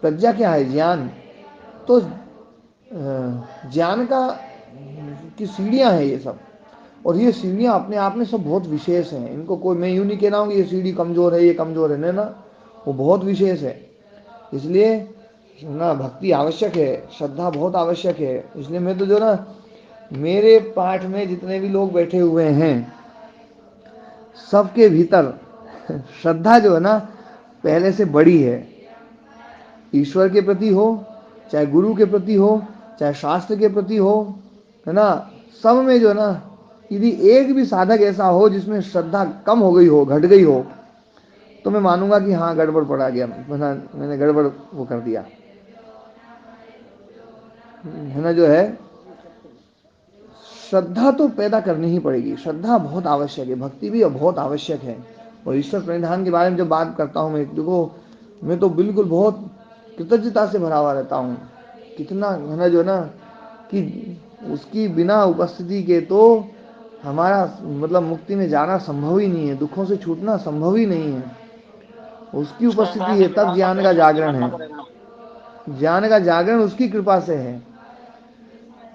S1: प्रज्ञा क्या है, ज्ञान। तो ज्ञान का की सीढ़ियां हैं ये सब, और ये सीढ़ियां अपने आप में सब बहुत विशेष हैं। इनको कोई, मैं यूं नहीं कह रहा हूँ कि ये सीढ़ी कमजोर है, ये कमजोर है, ना, वो बहुत विशेष है। इसलिए ना भक्ति आवश्यक है, श्रद्धा बहुत आवश्यक है। इसलिए मैं तो जो ना, मेरे पाठ में जितने भी लोग बैठे हुए हैं सबके भीतर श्रद्धा जो है ना पहले से बड़ी है। ईश्वर के प्रति हो, चाहे गुरु के प्रति हो, चाहे शास्त्र के प्रति हो, है ना। सब में जो है ना, यदि एक भी साधक ऐसा हो जिसमें श्रद्धा कम हो गई हो, घट गई हो, तो मैं मानूंगा कि हाँ गड़बड़ पड़ा गया, मैंने गड़बड़ वो कर दिया, है ना। जो है श्रद्धा तो पैदा करनी ही पड़ेगी, श्रद्धा बहुत आवश्यक है, भक्ति भी बहुत आवश्यक है। और ईश्वर प्रणिधान के बारे में जब बात करता हूँ मैं, देखो मैं तो बिल्कुल बहुत कृतज्ञता से भरा हुआ रहता हूँ। कितना, है ना, जो ना कि उसकी बिना उपस्थिति के तो हमारा मतलब मुक्ति में जाना संभव ही नहीं है, दुखों से छूटना संभव ही नहीं है। उसकी उपस्थिति है तब ज्ञान का जागरण है, ज्ञान का जागरण उसकी कृपा से है।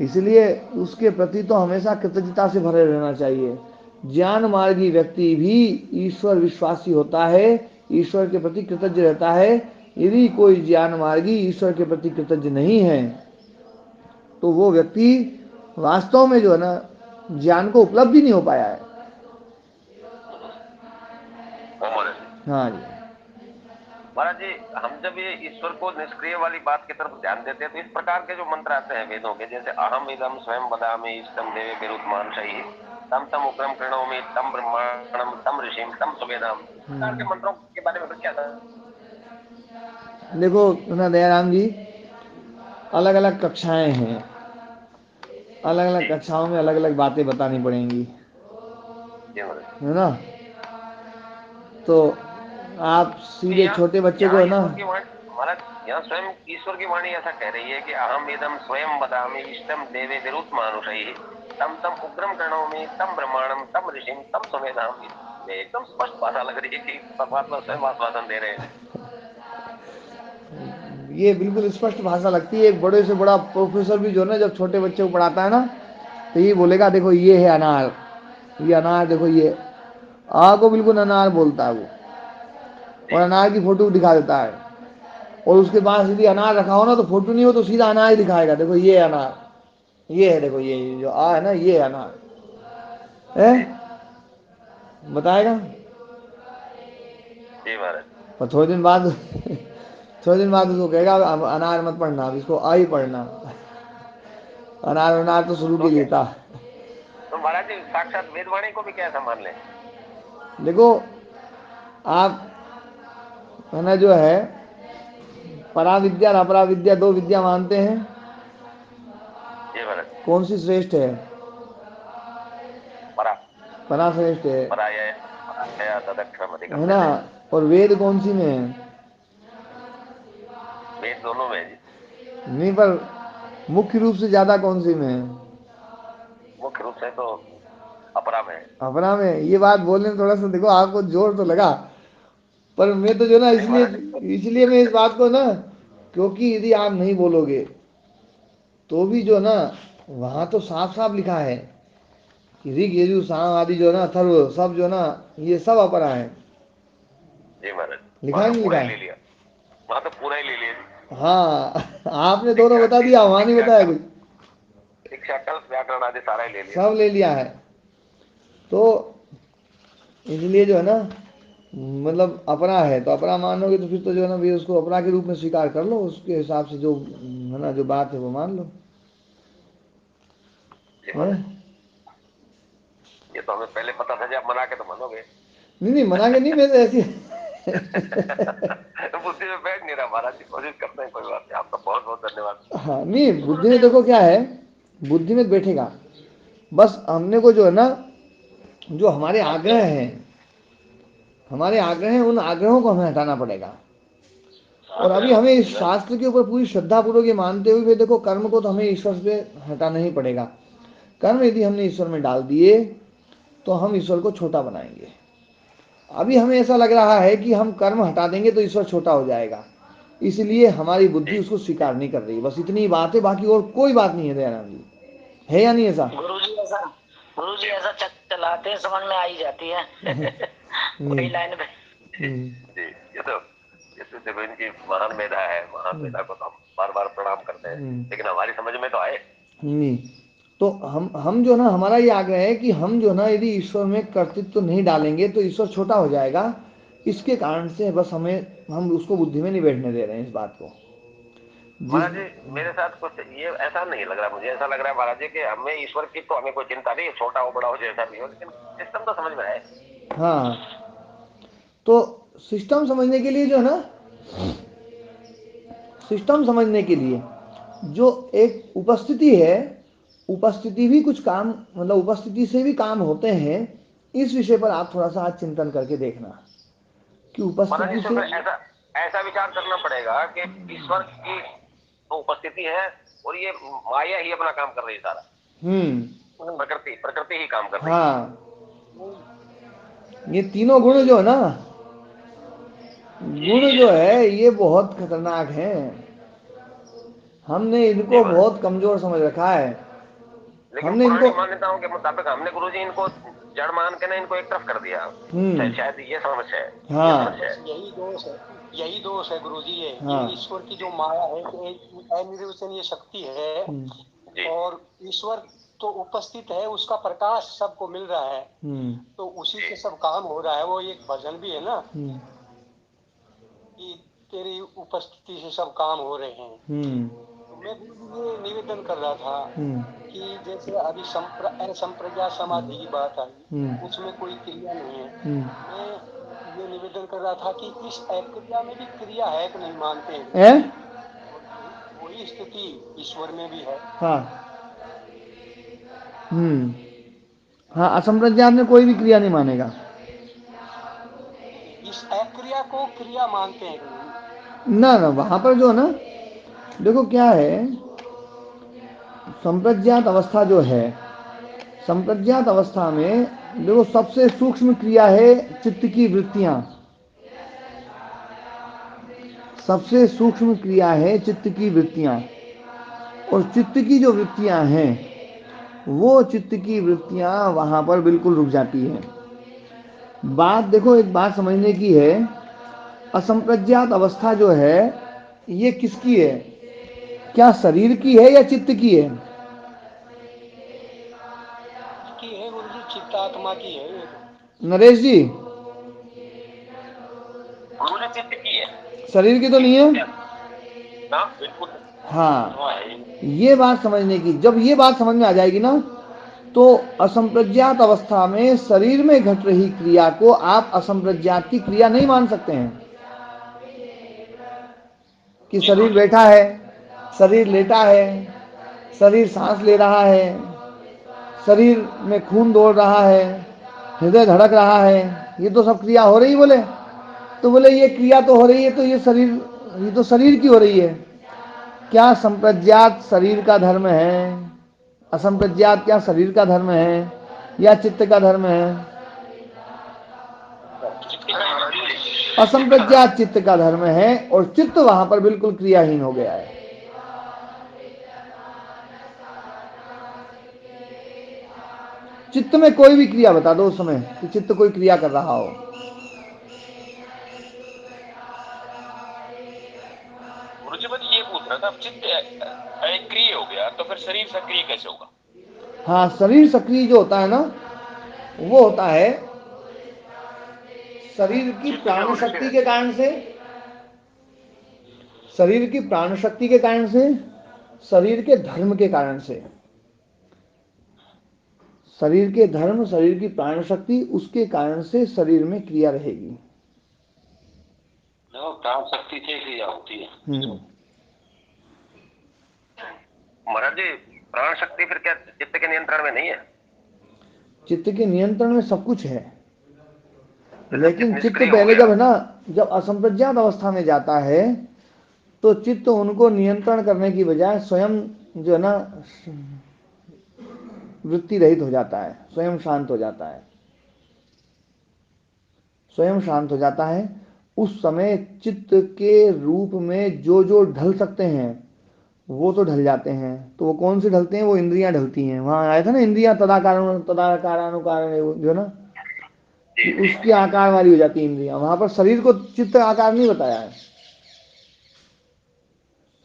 S1: इसलिए उसके प्रति तो हमेशा कृतज्ञता से भरे रहना चाहिए। ज्ञान मार्गी व्यक्ति भी ईश्वर विश्वासी होता है, ईश्वर के प्रति कृतज्ञ रहता है। यदि कोई ज्ञान मार्गी ईश्वर के प्रति कृतज्ञ नहीं है तो वो व्यक्ति वास्तव में जो है ना ज्ञान को उपलब्धि नहीं हो पाया है। हाँ जी
S3: महाराज जी, हम जब ये ईश्वर को निष्क्रिय वाली बात की तरफ ध्यान देते हैं तो इस प्रकार के जो मंत्र आते हैं वेदों के, जैसे अहम इदम स्वयं वदामि इष्टम देवे विरुद्धांशहि तम तम उग्रम कृणोमि तम ब्रह्मांडम तम ऋषिम तम सुवेदम, इस प्रकार के मंत्रों के बारे में क्या था?
S1: देखो ना दयाराम जी, अलग अलग कक्षाएं हैं, अलग अलग कक्षाओं में अलग अलग बातें बतानी पड़ेंगी, है ना। तो आप सीधे छोटे बच्चे को है ना,
S3: महाराज यहाँ स्वयं ईश्वर की वाणी ऐसा कह रही है कि अहम इदम स्वयं वदामि इष्टम देवे विरुद्ध मानुषैः तम तम उग्रम करणोमि तम ब्रह्मांडम तम ऋषिम तम सुमेधाम। इसमें एकदम स्पष्ट भाषा लग रही है कि परमात्मा स्वयं आश्वासन दे रहे हैं।
S1: ये बिल्कुल स्पष्ट भाषा लगती है। एक बड़े से बड़ा प्रोफेसर भी जो है ना, जब छोटे बच्चे को पढ़ाता है ना, तो ये बोलेगा देखो ये है अनार, ये अनार देखो, ये आ को बिल्कुल अनार बोलता है वो, और अनार की फोटो दिखा देता है। और उसके बाद सीधी अनार रखा हो ना, तो फोटो नहीं हो तो सीधा अनार ही दिखाएगा, देखो ये अनार, ये है, देखो ये जो आ है ना, ये अनार है, बताएगा।
S3: जी महाराज।
S1: और थोड़े दिन बाद थोड़े दिन बाद उसको कहेगा अब अनार मत पढ़ना, अब इसको आ ही पढ़ना। अनार अनार तो शुरू
S3: तो
S1: की लेता।
S3: तो महाराज जी साक्षात वेदवाणी को भी कैसा मान ले?
S1: देखो आप है ना, जो है परा विद्या और अपरा विद्या, दो विद्या मानते हैं।
S3: जी महाराज।
S1: कौन सी श्रेष्ठ है?
S3: परा।
S1: परा श्रेष्ठ है
S3: पराया पराया तदक्षरम अधिकम
S1: है ना। और वेद कौन सी में है?
S3: वेद दोनों में जी।
S1: नहीं, पर मुख्य रूप से ज्यादा कौन सी में है?
S3: मुख्य रूप से तो अपरा में है।
S1: अपना में। ये बात बोलने में थोड़ा सा देखो आपको जोर तो लगा, पर मैं तो जो ना इसलिए इसलिए मैं इस बात को ना, क्योंकि यदि आप नहीं बोलोगे तो भी जो ना, वहां तो साफ साफ लिखा है कि ऋग यजु साम आदि जो ना, अथर्व सब जो ना, ये सब अपरा है।
S3: जी महाराज।
S1: लिखा
S3: वहाँ
S1: ही
S3: तो
S1: नहीं
S3: पूरा
S1: लिखा
S3: ही ले
S1: है?
S3: लिया, वहाँ तो पूरा ही ले लिया जी।
S1: हाँ आपने दोनों बता दिया, वहां नहीं बताया कुछ।
S3: शिक्षा कल्प व्याकरण आदि सारा ही ले लिया।
S1: सब ले लिया है। तो इसलिए जो है ना, मतलब अपरा है तो अपरा मानोगे तो फिर तो जो है ना भी उसको अपरा के रूप में स्वीकार कर लो, उसके हिसाब से जो है ना जो बात है वो मान लो।
S3: जी
S1: है?
S3: महाराज। ये तो हमें पहले पता था जी, आप मना के तो मानोगे।
S1: नहीं नहीं, मना के नहीं, मैं तो ऐसी
S3: बुद्धि में बैठ नहीं रहा महाराज जी, कोशिश करते हैं, कोई बात नहीं, आपका बहुत बहुत धन्यवाद।
S1: हाँ नहीं, बुद्धि में देखो क्या है, बुद्धि में बैठेगा। बस हमने को जो है ना, जो हमारे आग्रह हैं, हमारे आग्रह हैं, उन आग्रहों को हमें हटाना पड़ेगा। और अभी हमें इस शास्त्र के ऊपर पूरी श्रद्धा पूर्वक ये मानते हुए देखो, कर्म को तो हमें ईश्वर से हटाना ही पड़ेगा। कर्म यदि हमने ईश्वर में डाल दिए तो हम ईश्वर को छोटा बनाएंगे। अभी हमें ऐसा लग रहा है कि हम कर्म हटा देंगे तो ईश्वर छोटा हो जाएगा, इसलिए हमारी बुद्धि उसको स्वीकार नहीं कर रही। बस इतनी बात है, बाकी और कोई बात नहीं है दयानंद जी, है या नहीं ऐसा?
S5: गुरुजी ऐसा चलाते हैं, समझ में आ ही जाती है कोई लाइन पे।
S3: जी ये तो देखो इनकी महान मेधा है, महान मेधा को तो हम बार बार प्रणाम करते हैं, लेकिन हमारी समझ में तो आए
S1: नहीं। तो हम जो ना, हमारा ये आग्रह है कि हम जो ना यदि ईश्वर में कर्तृत्व तो नहीं डालेंगे तो ईश्वर छोटा हो जाएगा। इसके कारण से बस हम उसको बुद्धि में नहीं बैठने दे रहे हैं इस बात को।
S3: महाराज जी मेरे साथ कुछ ये ऐसा नहीं लग रहा, मुझे ऐसा लग रहा है महाराज जी कि हमें ईश्वर की तो हमें कोई चिंता नहीं, छोटा हो बड़ा हो जैसा भी हो, लेकिन सिस्टम तो समझ में आए।
S1: हाँ, तो सिस्टम समझने के लिए जो है ना, सिस्टम समझने के लिए जो एक उपस्थिति है, उपस्थिति भी कुछ काम, मतलब उपस्थिति से भी काम होते हैं। इस विषय पर आप थोड़ा सा आज चिंतन करके देखना कि उपस्थिति से
S3: ऐसा ऐसा विचार करना पड़ेगा कि ईश्वर की तो उपस्थिति है और ये माया ही अपना काम कर रही है सारा। प्रकृति ही काम कर रही है।
S1: हाँ, ये तीनों गुण जो है ना, गुण जो है ये बहुत खतरनाक हैं। हमने इनको बहुत कमजोर समझ रखा है।
S3: लेकिन
S1: हमने
S3: पुरानी
S1: इनको
S3: मान्यताओं के मुताबिक हमने गुरुजी इनको जड़ मान के ना इनको एक तरफ कर दिया। शायद ये समस्या है।
S1: हाँ,
S2: यही दोष है गुरुजी। ये ईश्वर की जो माया है, अनिर्वचनीय शक्ति है, और ईश्वर तो उपस्थित है, उसका प्रकाश सबको मिल रहा है, तो उसी से सब काम हो रहा है। वो एक भजन भी है ना कि तेरी उपस्थिति से सब काम हो रहे हैं। तो मैं ये निवेदन कर रहा था कि जैसे अभी संप्रज्ञा समाधि की बात आई, उसमें कोई क्रिया नहीं है। मैं ये निवेदन कर रहा था कि इस अक्रिया में भी क्रिया है कि नहीं मानते हैं? वही स्थिति ईश्वर में भी है।
S1: हाँ, असंप्रज्ञात में कोई भी क्रिया नहीं मानेगा।
S2: इस अक्रिया को क्रिया मानते हैं गुरुजी।
S1: ना ना, वहां पर जो है ना, देखो क्या है, संप्रज्ञात अवस्था जो है, संप्रज्ञात अवस्था में देखो सबसे सूक्ष्म क्रिया है चित्त की वृत्तियां। सबसे सूक्ष्म क्रिया है चित्त की वृत्तियां, और चित्त की जो वृत्तियां हैं वो चित्त की वृत्तियां वहां पर बिल्कुल रुक जाती हैं। बात देखो, एक बात समझने की है, असंप्रज्ञात अवस्था जो है ये किसकी है? क्या शरीर की है या चित्त की है?
S2: की है गुरुजी, चित्तात्मा की है ये तो।
S1: नरेश जी,
S3: गुरुजी चित्त की है,
S1: शरीर की तो नहीं है
S3: ना बिल्कुल।
S1: हाँ, ये बात समझने की, जब ये बात समझ में आ जाएगी ना, तो असंप्रज्ञात अवस्था में शरीर में घट रही क्रिया को आप असंप्रज्ञात की क्रिया नहीं मान सकते हैं। कि शरीर बैठा है, शरीर लेटा है, शरीर सांस ले रहा है, शरीर में खून दौड़ रहा है, हृदय धड़क रहा है, ये तो सब क्रिया हो रही। बोले तो बोले ये क्रिया तो हो रही है, तो ये शरीर, ये तो शरीर की हो रही है। क्या संप्रज्ञात शरीर का धर्म है? असंप्रज्ञात क्या शरीर का धर्म है या चित्त का धर्म है? असंप्रज्ञात चित्त का धर्म है, और चित्त वहां पर बिल्कुल क्रियाहीन हो गया है। चित्त में कोई भी क्रिया बता दो उस समय कि चित्त कोई क्रिया कर रहा हो।
S3: गुरुजी बस ये पूछ रहा था, अब चित्त अक्रिय हो गया तो फिर शरीर सक्रिय कैसे होगा?
S1: हाँ, शरीर सक्रिय जो होता है ना, वो होता है शरीर की प्राण शक्ति के कारण से, शरीर की प्राण शक्ति के कारण से, शरीर के धर्म के कारण से। शरीर के धर्म, शरीर की प्राण शक्ति, उसके कारण से शरीर में क्रिया रहेगी।
S3: प्राण शक्ति से क्रिया होती है। महाराज जी, प्राण शक्ति फिर क्या चित्त के नियंत्रण में नहीं है?
S1: चित्त के नियंत्रण में सब कुछ है, लेकिन चित्त पहले जब है ना, जब असंप्रज्ञात अवस्था में जाता है तो चित्त उनको नियंत्रण करने की बजाय स्वयं जो है ना वृत्ति रहित हो जाता है, स्वयं शांत हो जाता है, स्वयं शांत हो जाता है। उस समय चित्त के रूप में जो जो ढल सकते हैं वो तो ढल जाते हैं। तो वो कौन से ढलते हैं? वो इंद्रियां ढलती हैं। वहां आया था ना, इंद्रियां तदाकारानुकार जो है ना, कि उसकी आकार वाली हो जाती है इंद्रियां। वहां पर शरीर को चित्त आकार नहीं बताया है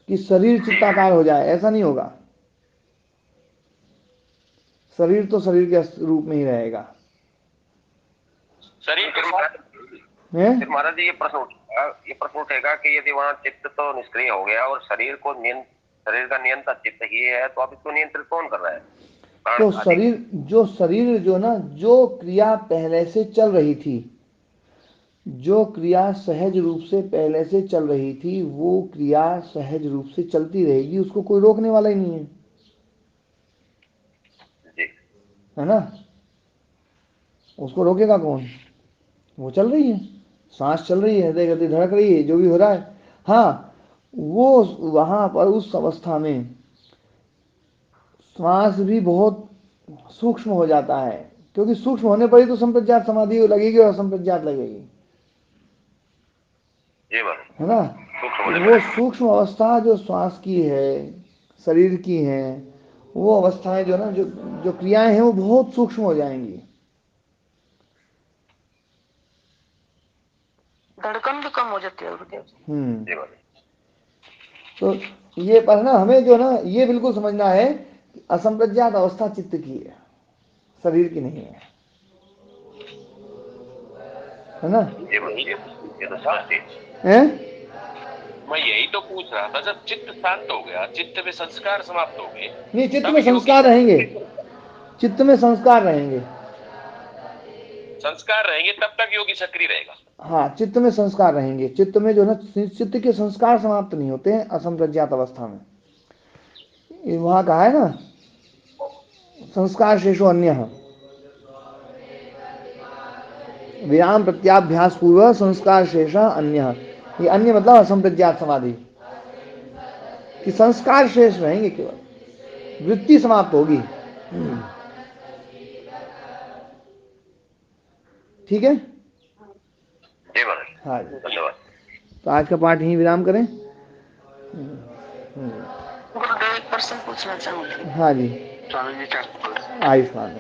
S1: कि शरीर चित्ताकार हो जाए, ऐसा नहीं होगा। शरीर तो शरीर के रूप में ही रहेगा।
S3: शरीर के फिर महाराज जी ये प्रश्न उठेगा कि यदि वहां चित्त तो निष्क्रिय हो गया और शरीर का नियंत्रण चित्त ही है, तो अब इसको नियंत्रित कौन कर रहा है?
S1: तो शरीर जो ना, जो क्रिया पहले से चल रही थी, जो क्रिया सहज रूप से पहले से चल रही थी, वो क्रिया सहज रूप से चलती रहेगी, उसको कोई रोकने वाला ही नहीं है, है ना। उसको रोकेगा कौन? वो चल रही है, सांस चल रही है, हृदय गति धड़क रही है, जो भी हो रहा है। हाँ, वो वहां पर उस अवस्था में श्वास भी बहुत सूक्ष्म हो जाता है, क्योंकि सूक्ष्म होने पर ही तो संप्रज्ञात समाधि लगेगी और असंप्रज्ञात लगेगी, है ना। वो सूक्ष्म अवस्था जो श्वास की है, शरीर की है, वो अवस्थाएं जो ना, जो क्रियाएं हैं वो बहुत सूक्ष्म हो जाएंगी।
S5: धड़कन भी कम हो जाती है गुरुदेव।
S1: तो ये पर ना हमें जो ना ये बिल्कुल समझना है कि असंप्रज्ञात अवस्था चित्त की है, शरीर की नहीं है ना। हैं?
S3: मैं यही तो पूछ रहा था, जब चित्त शांत हो गया, चित्त में संस्कार समाप्त हो गए,
S1: नहीं, चित्त में संस्कार रहेंगे, चित्त में संस्कार रहेंगे,
S3: संस्कार रहेंगे, तब तक योगी सक्रिय रहेगा।
S1: हाँ, चित्त में संस्कार रहेंगे। चित्त में जो ना, चित्त के संस्कार समाप्त नहीं होते हैं असंप्रज्ञात अवस्था में। वहां कहा है ना, संस्कार शेषो अन्य, विराम प्रत्याभ्यास पूर्व संस्कार शेषा अन्य, ये अन्य मतलब असंप्रज्ञात समाधि, कि संस्कार शेष रहेंगे, केवल वृत्ति समाप्त होगी। ठीक है,
S3: जी महाराज,
S1: हाँ,
S3: धन्यवाद।
S1: तो आज का पाठ यहीं विराम करें।
S5: गुरुदेव एक प्रश्न पूछना चाहूंगी।
S1: हाँ जी,
S5: स्वामी जी का
S1: आयुष्मान हो।